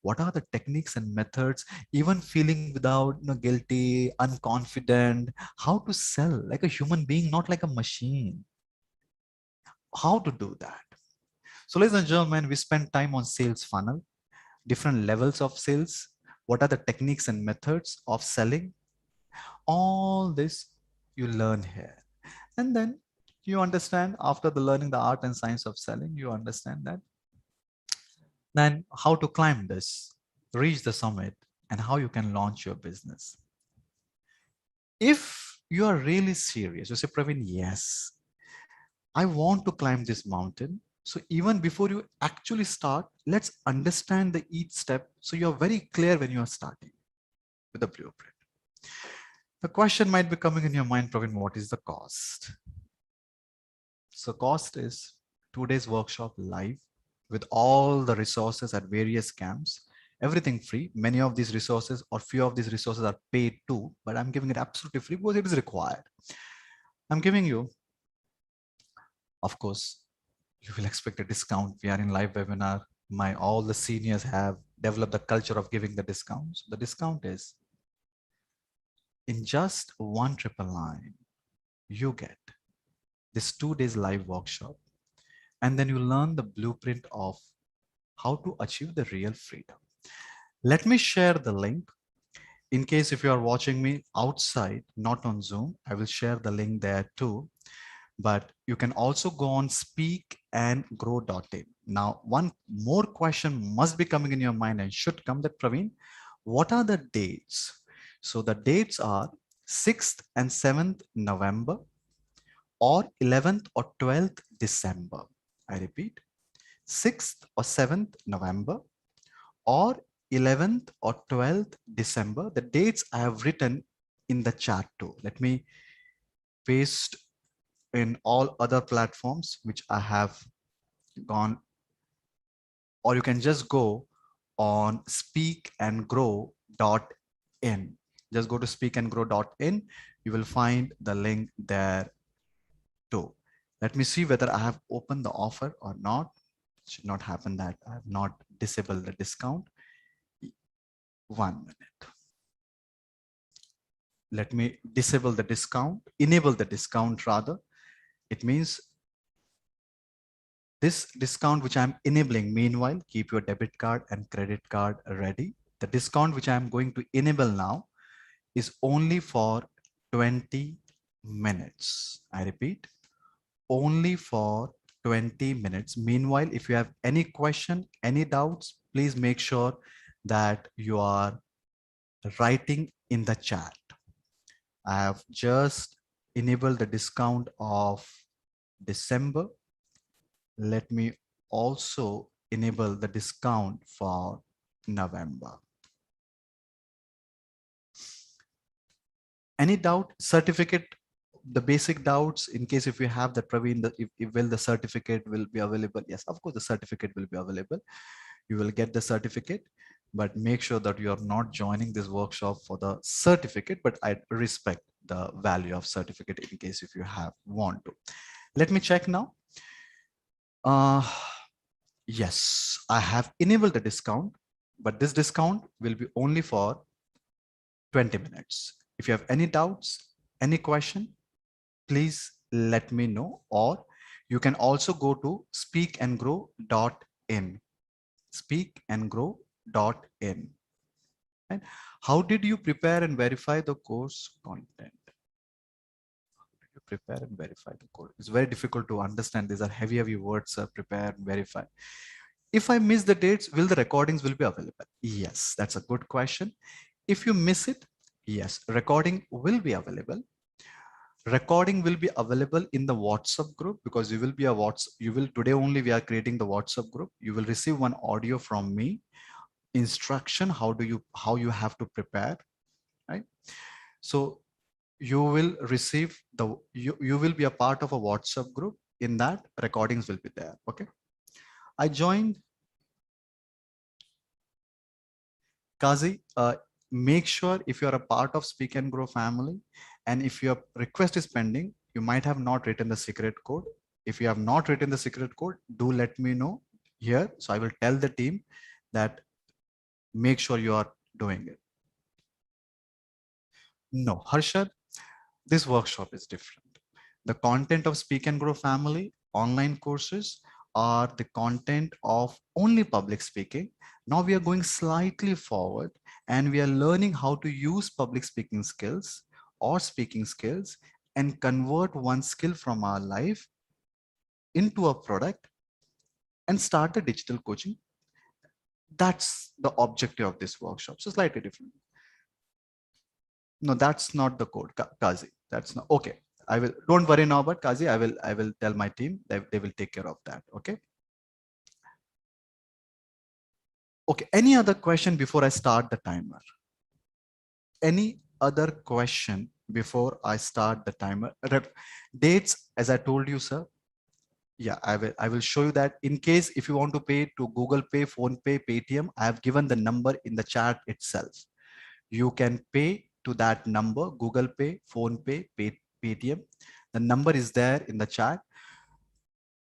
What are the techniques and methods, even feeling without guilty, unconfident, how to sell like a human being, not like a machine. How to do that? So ladies and gentlemen, we spend time on sales funnel, different levels of sales. What are the techniques and methods of selling? All this you learn here. And then You understand after the learning the art and science of selling, you understand that. Then how to climb this, reach the summit, and how you can launch your business. If you are really serious, you say, Praveen, yes, I want to climb this mountain. So even before you actually start, let's understand the each step. So you're very clear when you are starting with the blueprint. The question might be coming in your mind, Praveen, what is the cost? So cost is 2 days workshop live with all the resources at various camps, everything free. Many of these resources or few of these resources are paid too, but I'm giving it absolutely free because it is required. I'm giving you, of course, you will expect a discount. We are in live webinar. All the seniors have developed the culture of giving the discounts. The discount is in just one triple line, you get this 2 days live workshop, and then you learn the blueprint of how to achieve the real freedom. Let me share the link. In case if you are watching me outside, not on Zoom, I will share the link there too. But you can also go on speakandgrow.in. Now, one more question must be coming in your mind and should come that, Praveen, what are the dates? So the dates are 6th and 7th November or 11th or 12th December. I repeat, 6th or 7th November or 11th or 12th December. The dates I have written in the chat too. Let me paste in all other platforms which I have gone, or you can just go on speakandgrow.in. Just go to speakandgrow.in. You will find the link there too. Let me see whether I have opened the offer or not. It should not happen that I have not disabled the discount. 1 minute. Let me disable the discount, enable the discount rather. It means this discount which I'm enabling, meanwhile, keep your debit card and credit card ready. The discount which I'm going to enable now is only for 20 minutes. I repeat, only for 20 minutes. Meanwhile, if you have any question, any doubts, please make sure that you are writing in the chat. I have just enabled the discount of December. Let me also enable the discount for November. Any doubt? Certificate, the basic doubts in case if you have that, Praveen, if will the certificate will be available? Yes, of course the certificate will be available. You will get the certificate, but make sure that you are not joining this workshop for the certificate, but I respect the value of certificate in case if you want to. Let me check now. Yes, I have enabled the discount, but this discount will be only for 20 minutes. If you have any doubts, any question, please let me know, or you can also go to speakandgrow.in. Speakandgrow.in. Right? How did you prepare and verify the course content? You prepare and verify the code. It's very difficult to understand. These are heavy words, prepare and verify. If I miss the dates, will the recordings will be available? Yes, that's a good question. If you miss it, yes, recording will be available. Recording will be available in the WhatsApp group because you will be today only we are creating the WhatsApp group. You will receive one audio from me, instruction, how you have to prepare, right? So you will receive you will be a part of a WhatsApp group. In that, recordings will be there. Okay. I joined. Kazi, make sure if you're a part of Speak and Grow family, and if your request is pending, you might have not written the secret code. If you have not written the secret code, do let me know here. So I will tell the team that make sure you are doing it. No, Harshad, this workshop is different. The content of Speak and Grow family online courses are the content of only public speaking. Now we are going slightly forward and we are learning how to use public speaking skills or speaking skills and convert one skill from our life into a product and start the digital coaching. That's the objective of this workshop. So slightly different. No, that's not the code, Kazi. That's not okay. I will, don't worry now about Kazi. I will tell my team that they will take care of that. Okay. Okay. Any other question before I start the timer? Any other question before I start the timer? Dates, as I told you, sir. Yeah, I will show you that. In case if you want to pay to Google Pay, Phone Pay, Paytm, I have given the number in the chat itself. You can pay to that number, Google Pay, Phone Pay, Paytm. The number is there in the chat.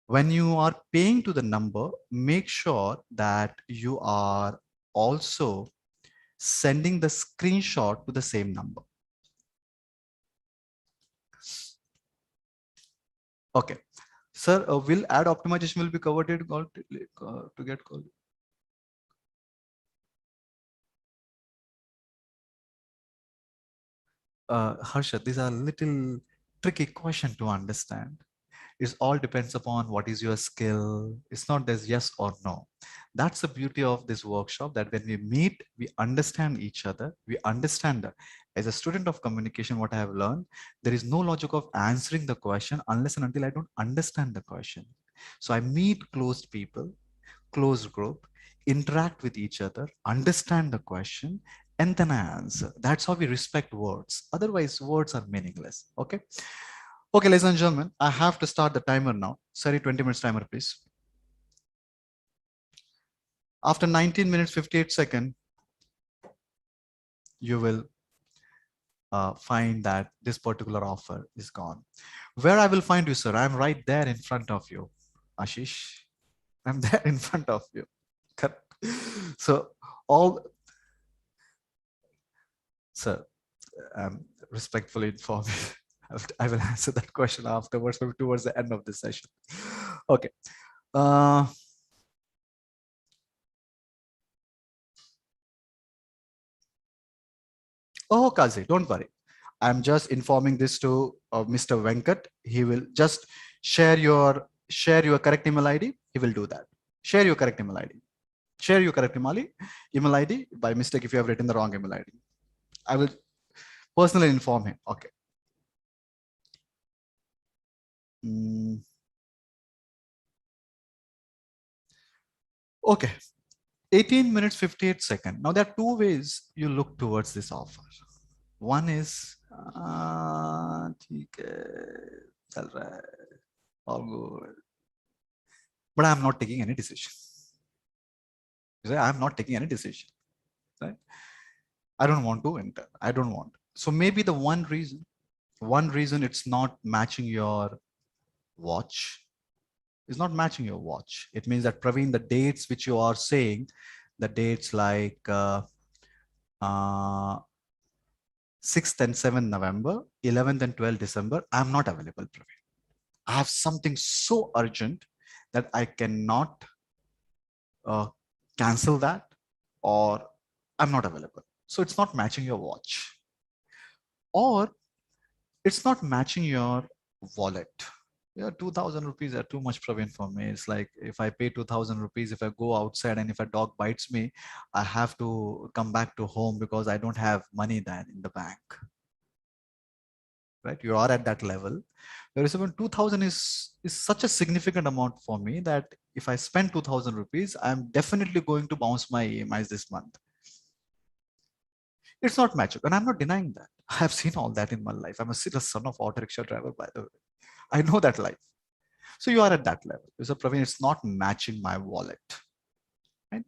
When you are paying to the number, make sure that you are also sending the screenshot to the same number. Okay. Sir, will ad optimization will be covered to get called? Harsha, these are little tricky question to understand. It all depends upon what is your skill. It's not there's yes or no. That's the beauty of this workshop, that when we meet, we understand each other. We understand that. As a student of communication, what I have learned, there is no logic of answering the question unless and until I don't understand the question. So I meet closed people, closed group, interact with each other, understand the question, and then I answer. That's how we respect words. Otherwise, words are meaningless. Okay. Okay, ladies and gentlemen, I have to start the timer now. Sorry, 20 minutes timer, please. After 19 minutes, 58 seconds, you will find that this particular offer is gone. Where I will find you, sir? I'm right there in front of you, Ashish. I'm there in front of you. So all, sir, respectfully inform you. I will answer that question afterwards, maybe towards the end of the session. Okay. Oh, Kazi, don't worry. I'm just informing this to Mr. Venkat. He will just share your correct email ID. He will do that. Share your correct email ID. Share your correct email ID by mistake if you have written the wrong email ID. I will personally inform him. Okay. Okay. 18 minutes, 58 seconds. Now there are two ways you look towards this offer. One is, all good. But I'm not taking any decision. I'm not taking any decision. Right? I don't want to enter. I don't want. So maybe the one reason it's not matching your watch is not matching your watch. It means that Praveen, the dates which you are saying, the dates like 6th and 7th November, 11th and 12th December, I'm not available, Praveen. I have something so urgent that I cannot cancel that, or I'm not available. So it's not matching your watch, or it's not matching your wallet. Yeah, 2000 rupees are too much, Praveen, for me. It's like if I pay 2000 rupees, if I go outside and if a dog bites me, I have to come back to home because I don't have money then in the bank. Right? You are at that level. Whereas even 2000 is such a significant amount for me that if I spend 2000 rupees, I'm definitely going to bounce my EMIs this month. It's not matching, and I'm not denying that. I have seen all that in my life. I'm a son of auto rickshaw driver, by the way. I know that life. So you are at that level. You say, Praveen, it's not matching my wallet. Right?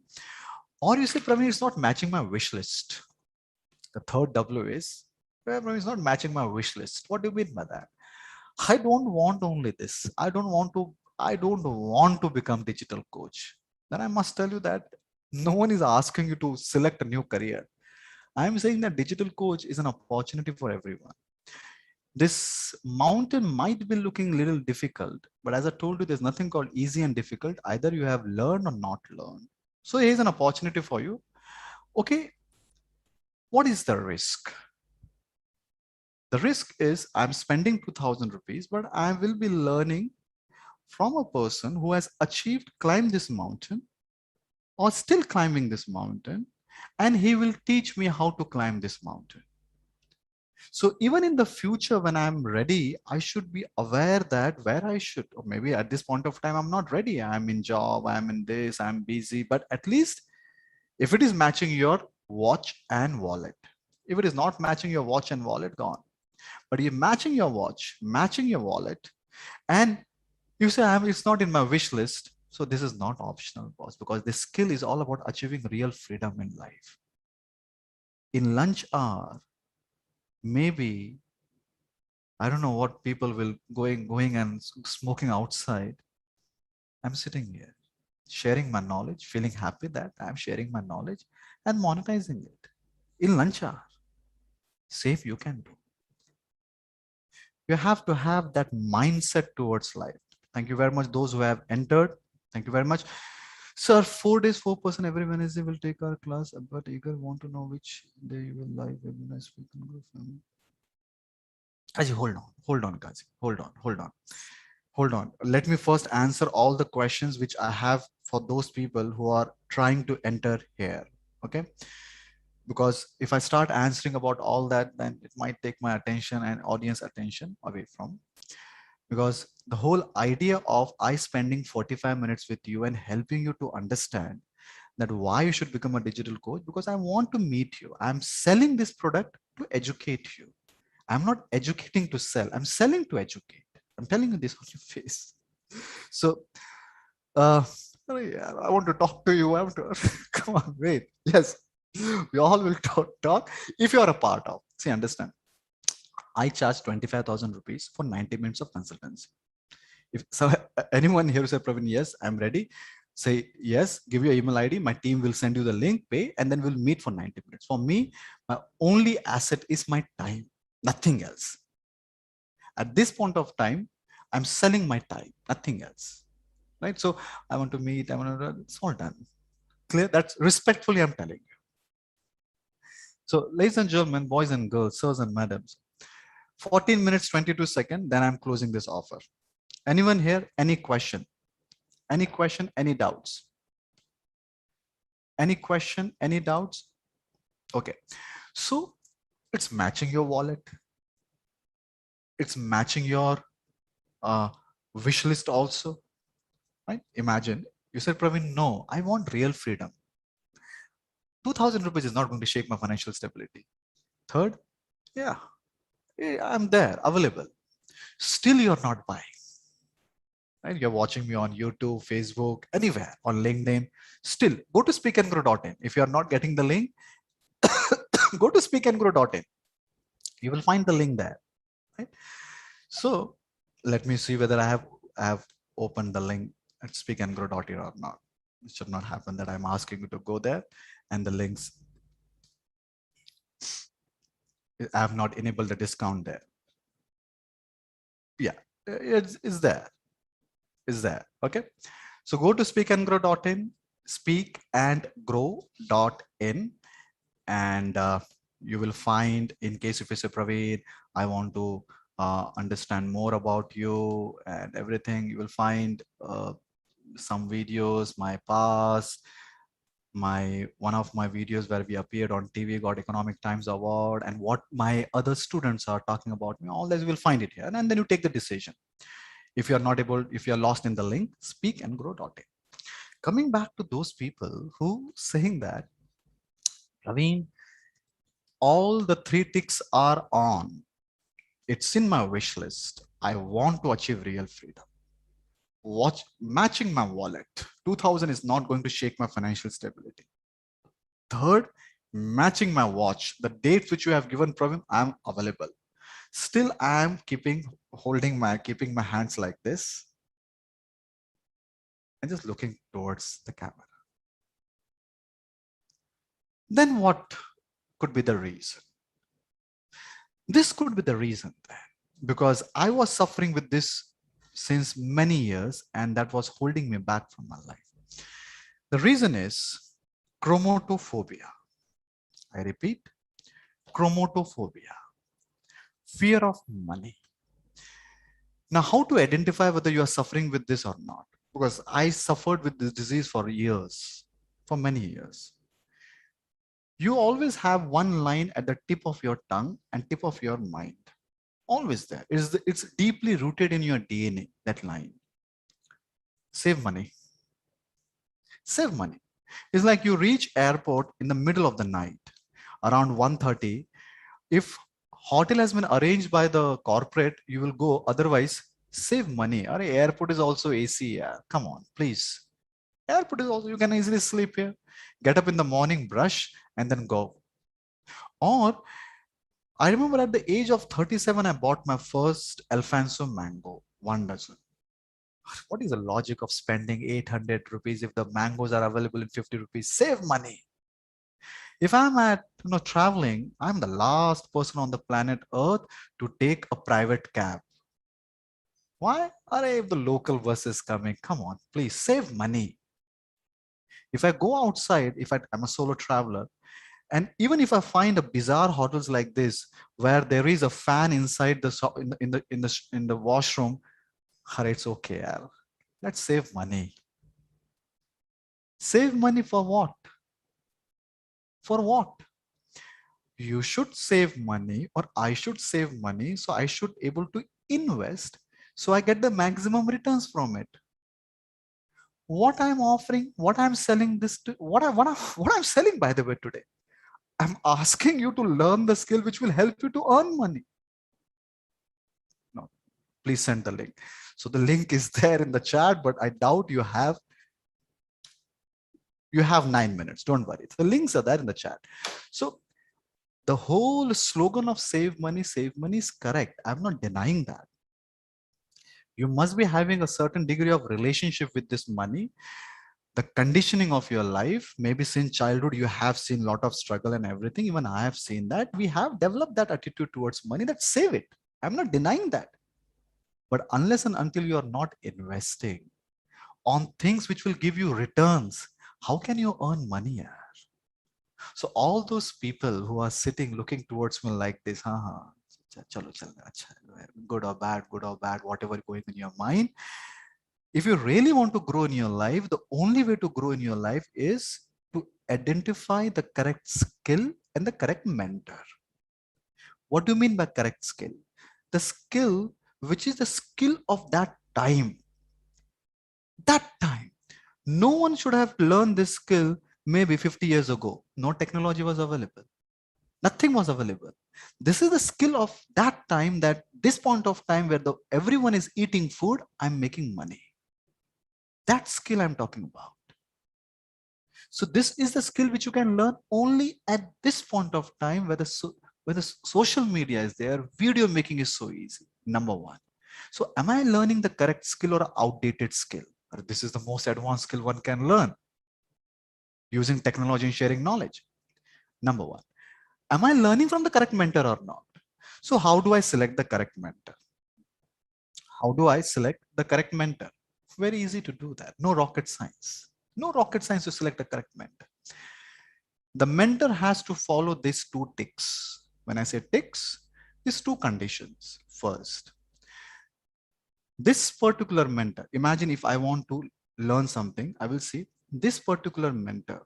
Or you say, Praveen, it's not matching my wish list. The third W is, Praveen, it's not matching my wish list. What do you mean by that? I don't want only this. I don't want to become digital coach. Then I must tell you that no one is asking you to select a new career. I'm saying that digital coach is an opportunity for everyone. This mountain might be looking a little difficult, but as I told you, there's nothing called easy and difficult. Either you have learned or not learned. So here's an opportunity for you. Okay, what is the risk? The risk is I'm spending 2000 rupees, but I will be learning from a person who has achieved, climbed this mountain or still climbing this mountain, and he will teach me how to climb this mountain. So even in the future, when I'm ready, I should be aware that where I should, or maybe at this point of time, I'm not ready. I'm in job, I'm in this, I'm busy, but at least if it is matching your watch and wallet, if it is not matching your watch and wallet, gone. But you're matching your watch, matching your wallet, and you say, it's not in my wish list. So this is not optional, boss, because this skill is all about achieving real freedom in life. In lunch hour, maybe, I don't know what people will going and smoking outside. I'm sitting here, sharing my knowledge, feeling happy that I'm sharing my knowledge and monetizing it. In lunch hour, same you can do. You have to have that mindset towards life. Thank you very much, those who have entered. Thank you very much. Sir, 4 days, 4% every Wednesday will take our class, but eager want to know which day you will live webinar speaking group. Kaji, hold on, Kaji, hold on. Let me first answer all the questions which I have for those people who are trying to enter here. Okay. Because if I start answering about all that, then it might take my attention and audience attention away from. Because the whole idea of I spending 45 minutes with you and helping you to understand that why you should become a digital coach, because I want to meet you. I'm selling this product to educate you. I'm not educating to sell. I'm selling to educate. I'm telling you this on your face. So, I want to talk to you. I want to come on, wait. Yes, we all will talk if you are a part of. See, understand. I charge 25,000 rupees for 90 minutes of consultancy. If so, anyone here say, Praveen, yes, I'm ready. Say yes, give your email ID. My team will send you the link, pay, and then we'll meet for 90 minutes. For me, my only asset is my time, nothing else. At this point of time, I'm selling my time, nothing else. Right? So I want to meet, it's all done. Clear? That's respectfully, I'm telling you. So ladies and gentlemen, boys and girls, sirs and madams, 14 minutes, 22 seconds, then I'm closing this offer. Anyone here, any question? Any question, any doubts? Any question, any doubts? Okay. So it's matching your wallet. It's matching your wish list also, right? Imagine you said, Praveen, no, I want real freedom. 2000 rupees is not going to shake my financial stability. Third, yeah, I'm there, available. Still, you're not buying. Right? You're watching me on YouTube, Facebook, anywhere, on LinkedIn. Still, go to speakandgrow.in. If you're not getting the link, go to speakandgrow.in. You will find the link there. Right? So let me see whether I have opened the link at speakandgrow.in or not. It should not happen that I'm asking you to go there and the links. I have not enabled the discount there. Yeah, it's there. Is there. Okay. So go to speakandgrow.in, speakandgrow.in, and you will find, in case if you say, Praveen, I want to understand more about you and everything, you will find some videos, my past, one of my videos where we appeared on TV, got Economic Times Award, and what my other students are talking about me. All this, you will find it here, and then you take the decision. If you're not able, if you're lost in the link, speakandgrow.in. Coming back to those people who saying that, Praveen, all the three ticks are on. It's in my wish list. I want to achieve real freedom. Watch matching my wallet. 2000 is not going to shake my financial stability. Third, matching my watch. The dates which you have given, Praveen, I'm available. Still, I'm keeping my hands like this and just looking towards the camera. Then what could be the reason? This could be the reason then, because I was suffering with this since many years, and that was holding me back from my life. The reason is chromatophobia. I repeat, chromatophobia. Fear of money. Now, how to identify whether you are suffering with this or not? Because I suffered with this disease for years, for many years. You always have one line at the tip of your tongue and tip of your mind. Always there. It's deeply rooted in your DNA, that line. Save money. Save money. It's like you reach airport in the middle of the night, around 1:30. If hotel has been arranged by the corporate, you will go. Otherwise, save money. Our airport is also AC. Yeah. Come on, please. Airport is also, you can easily sleep here. Get up in the morning, brush, and then go. Or I remember at the age of 37, I bought my first Alfonso mango, 1 dozen. What is the logic of spending 800 rupees if the mangoes are available in 50 rupees? Save money. If I'm at traveling, I'm the last person on the planet Earth to take a private cab. Why? If the local bus is coming, come on, please save money. If I go outside, if I'm a solo traveler, and even if I find a bizarre hotels like this, where there is a fan inside in the washroom, it's okay. Let's save money. Save money for what? For what? You should save money, or I should save money, so I should able to invest, so I get the maximum returns from it. What I'm offering, what I'm selling this to, what I'm selling, by the way, today, I'm asking you to learn the skill which will help you to earn money. No, please send the link. So the link is there in the chat, but I doubt you have 9 minutes. Don't worry. The links are there in the chat. So the whole slogan of save money is correct. I'm not denying that. You must be having a certain degree of relationship with this money. The conditioning of your life, maybe since childhood, you have seen a lot of struggle and everything. Even I have seen that. We have developed that attitude towards money, that save it. I'm not denying that. But unless and until you are not investing on things which will give you returns, how can you earn money? So all those people who are sitting looking towards me like this, good or bad, whatever going in your mind. If you really want to grow in your life, the only way to grow in your life is to identify the correct skill and the correct mentor. What do you mean by correct skill? The skill which is the skill of that time. That time. No one should have learned this skill maybe 50 years ago. No technology was available. Nothing was available. This is the skill of that time, that this point of time where everyone is eating food, I'm making money. That skill I'm talking about. So this is the skill which you can learn only at this point of time where the social media is there, video making is so easy. Number one. So am I learning the correct skill or outdated skill? Or this is the most advanced skill one can learn using technology and sharing knowledge. Number one. Am I learning from the correct mentor or not? So how do I select the correct mentor? How do I select the correct mentor? Very easy to do that. No rocket science. No rocket science to select the correct mentor. The mentor has to follow these two ticks. When I say ticks, these two conditions. First, this particular mentor, imagine if I want to learn something, I will see this particular mentor.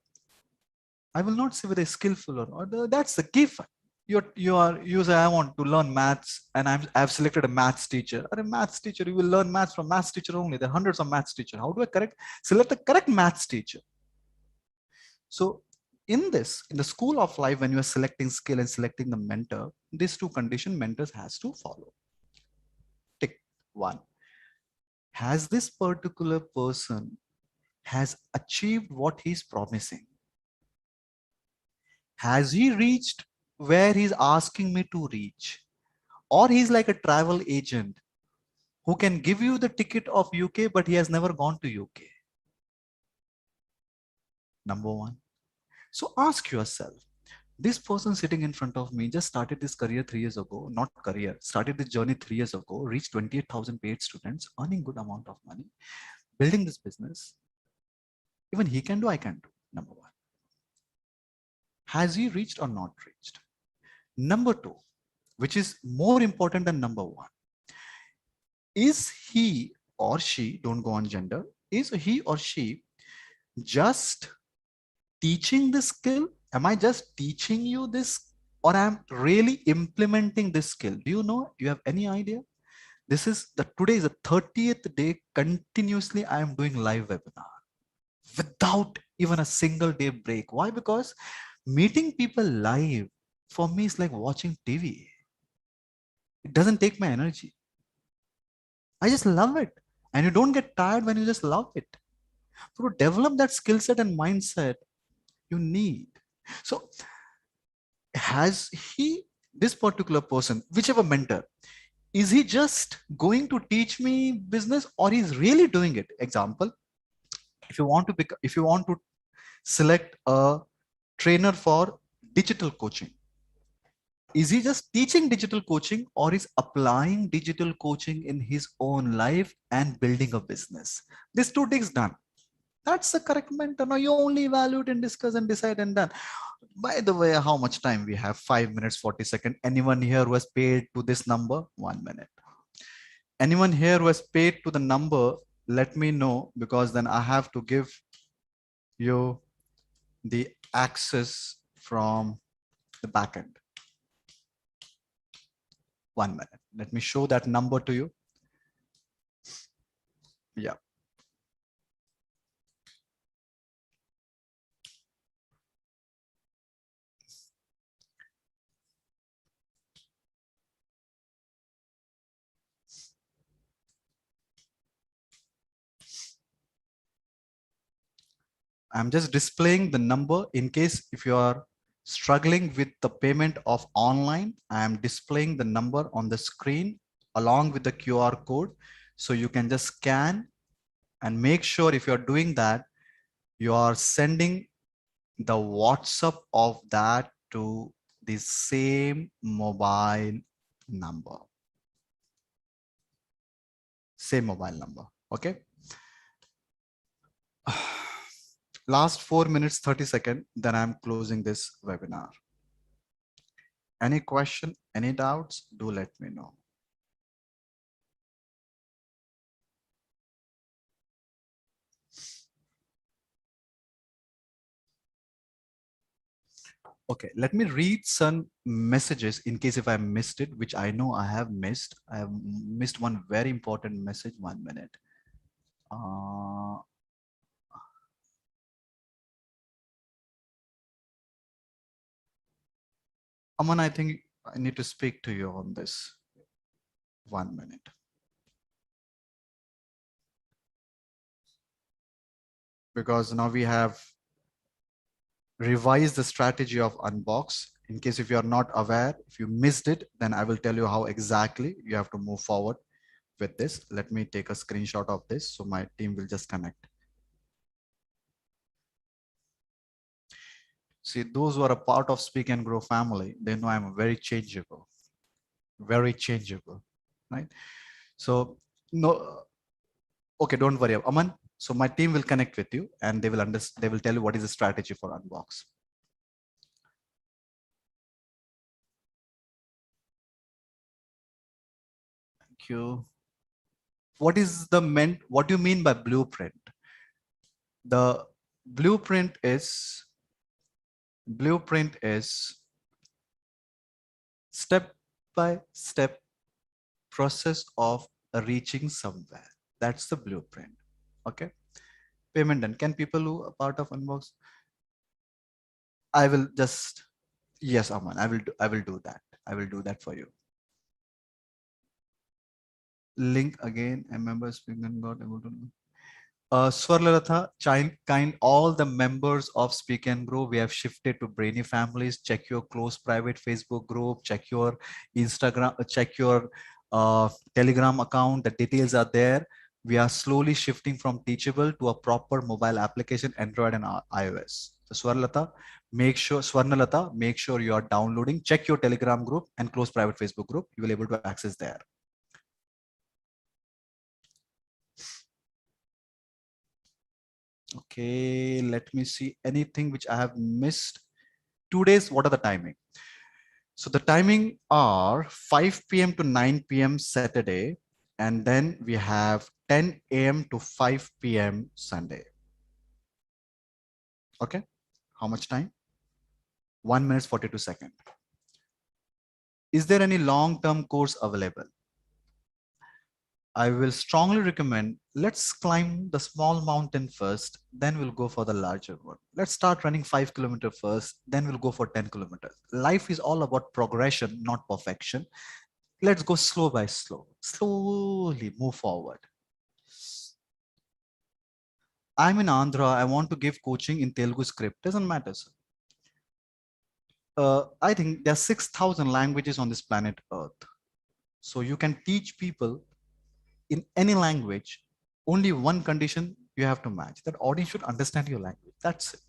I will not say whether skillful or not. That's the gift. You say, I want to learn maths, and I've selected a maths teacher. Or a maths teacher, you will learn maths from maths teacher only. There are hundreds of maths teachers. How do I select the correct maths teacher? So in the school of life, when you are selecting skill and selecting the mentor, these two conditions mentors has to follow. Tick one. Has this particular person has achieved what he's promising? Has he reached where he's asking me to reach? Or he's like a travel agent who can give you the ticket of UK, but he has never gone to UK. Number one. So ask yourself, this person sitting in front of me just started this career 3 years ago, not career, started this journey 3 years ago, reached 28,000 paid students, earning good amount of money, building this business. Even he can do, I can do. Number one. Has he reached or not reached? Number two, which is more important than number one. Is he or she, don't go on gender, is he or she just teaching this skill? Am I just teaching you this, or I'm really implementing this skill? Do you know? Do you have any idea? This is the today is the 30th day continuously I am doing live webinar without even a single day break. Why? Because meeting people live for me is like watching TV. It doesn't take my energy. I just love it. And you don't get tired when you just love it. So to develop that skill set and mindset, you need. So has he, this particular person, whichever mentor, is he just going to teach me business or he's really doing it? Example, if you want to select a trainer for digital coaching, is he just teaching digital coaching or is applying digital coaching in his own life and building a business? These two things done. That's the correct mentor. Now you only evaluate and discuss and decide and done. By the way, how much time we have? 5 minutes, 40 seconds. Anyone here who has paid to this number? 1 minute. Anyone here who has paid to the number, let me know, because then I have to give you the access from the backend. 1 minute. Let me show that number to you. Yeah. I'm just displaying the number in case if you are struggling with the payment of online. I am displaying the number on the screen along with the QR code. So you can just scan and make sure if you're doing that, you are sending the WhatsApp of that to the same mobile number. Same mobile number. Okay. Last 4 minutes, 30 seconds, then I'm closing this webinar. Any question, any doubts, do let me know. Okay, let me read some messages in case if I missed it, which I know I have missed. I have missed one very important message. 1 minute. Aman, I think I need to speak to you on this. 1 minute. Because now we have revised the strategy of unbox. In case if you are not aware, if you missed it, then I will tell you how exactly you have to move forward with this. Let me take a screenshot of this so my team will just connect. See, those who are a part of Speak and Grow family, they know I'm very changeable, right? So no, okay, don't worry, Aman. So my team will connect with you and they will understand. They will tell you what is the strategy for unbox. Thank you. What is the meant? What do you mean by blueprint? The blueprint is step by step process of reaching somewhere. That's the blueprint. Okay. Payment done. Can people who are part of unbox? I will just, yes, Aman, I will do that. I will do that for you. Link again, a member speaking and got able to. Swarlaratha, all the members of Speak and Grow, we have shifted to Brainy Families. Check your close private Facebook group, check your Instagram, check your Telegram account. The details are there. We are slowly shifting from Teachable to a proper mobile application, Android and iOS. So Swarnalata, make sure you are downloading, check your Telegram group and close private Facebook group. You will be able to access there. Okay, let me see anything which I have missed. 2 days, what are the timing? So the timing are 5 p.m. to 9 p.m. Saturday, and then we have 10 a.m. to 5 p.m. Sunday. Okay, how much time? 1 minute 42 seconds. Is there any long-term course available? I will strongly recommend, let's climb the small mountain first, then we'll go for the larger one. Let's start running 5 kilometers first, then we'll go for 10 kilometers. Life is all about progression, not perfection. Let's go slow by slow, slowly move forward. I'm in Andhra, I want to give coaching in Telugu script, doesn't matter, sir. I think there are 6,000 languages on this planet Earth. So you can teach people in any language, only one condition you have to match. That audience should understand your language. That's it.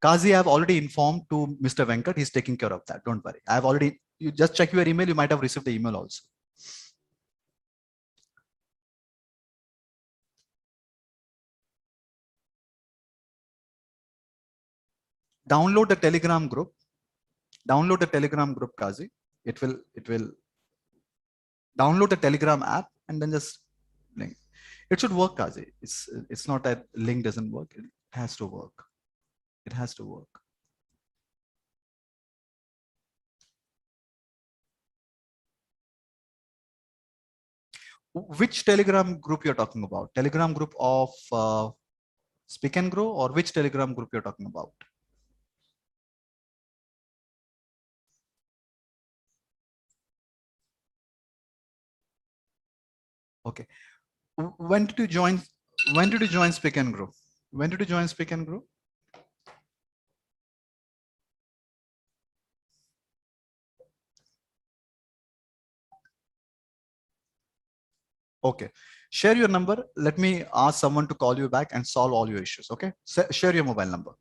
Kazi, I've already informed to Mr. Venkat. He's taking care of that. Don't worry. I've already, you just check your email. You might have received the email also. Download the Telegram group. Download the Telegram group, Kazi. It will download the Telegram app and then just link. It should work, Kazi. It's not that link doesn't work. It has to work. It has to work. Which Telegram group you're talking about? Telegram group of Speak and Grow, or which Telegram group you're talking about? Okay. When did you join? When did you join Speak and Grow? When did you join Speak and Grow? Okay. Share your number. Let me ask someone to call you back and solve all your issues. Okay. Share your mobile number.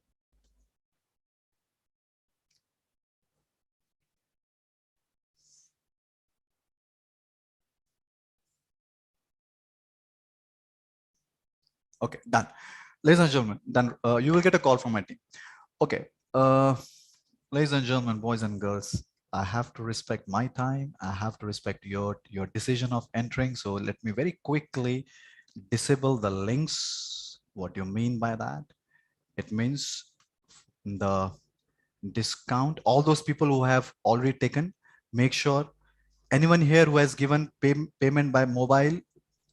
Okay. Done. Ladies and gentlemen, then you will get a call from my team. Okay. Ladies and gentlemen, boys and girls, I have to respect my time. I have to respect your decision of entering. So let me very quickly disable the links. What do you mean by that? It means the discount, all those people who have already taken, make sure anyone here who has given payment by mobile,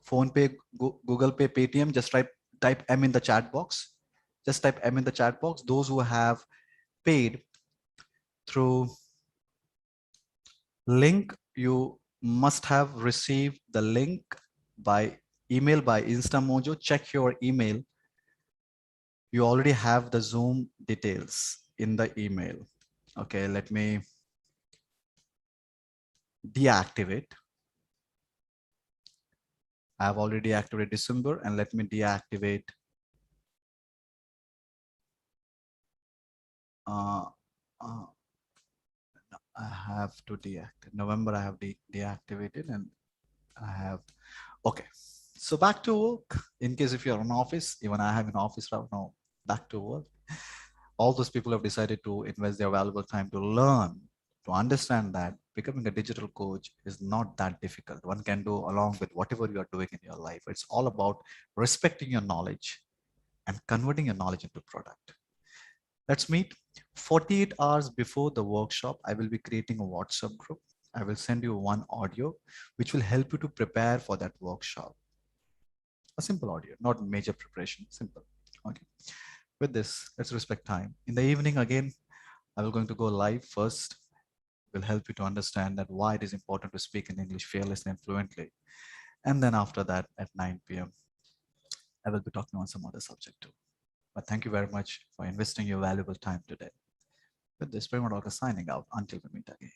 phone pay, Google Pay, Paytm, just type M in the chat box. Just type M in the chat box. Those who have paid through link, you must have received the link by email by Instamojo. Check your email. You already have the Zoom details in the email. Okay, let me deactivate. I have already activated December, and let me deactivate I have to deactivate November. I have deactivated, and I have, okay. So back to work. In case if you're in office, even I have an office right now, back to work. All those people have decided to invest their valuable time to learn, to understand that becoming a digital coach is not that difficult. One can do along with whatever you are doing in your life. It's all about respecting your knowledge and converting your knowledge into product. Let's meet 48 hours before the workshop. I will be creating a WhatsApp group. I will send you one audio, which will help you to prepare for that workshop. A simple audio, not major preparation, simple. Okay. With this, let's respect time. In the evening, again, I will going to go live first. Will help you to understand that why it is important to speak in English fearlessly and fluently. And then after that, at 9 p.m., I will be talking on some other subject too. But thank you very much for investing your valuable time today. With this, Prema Doctor signing out until we meet again.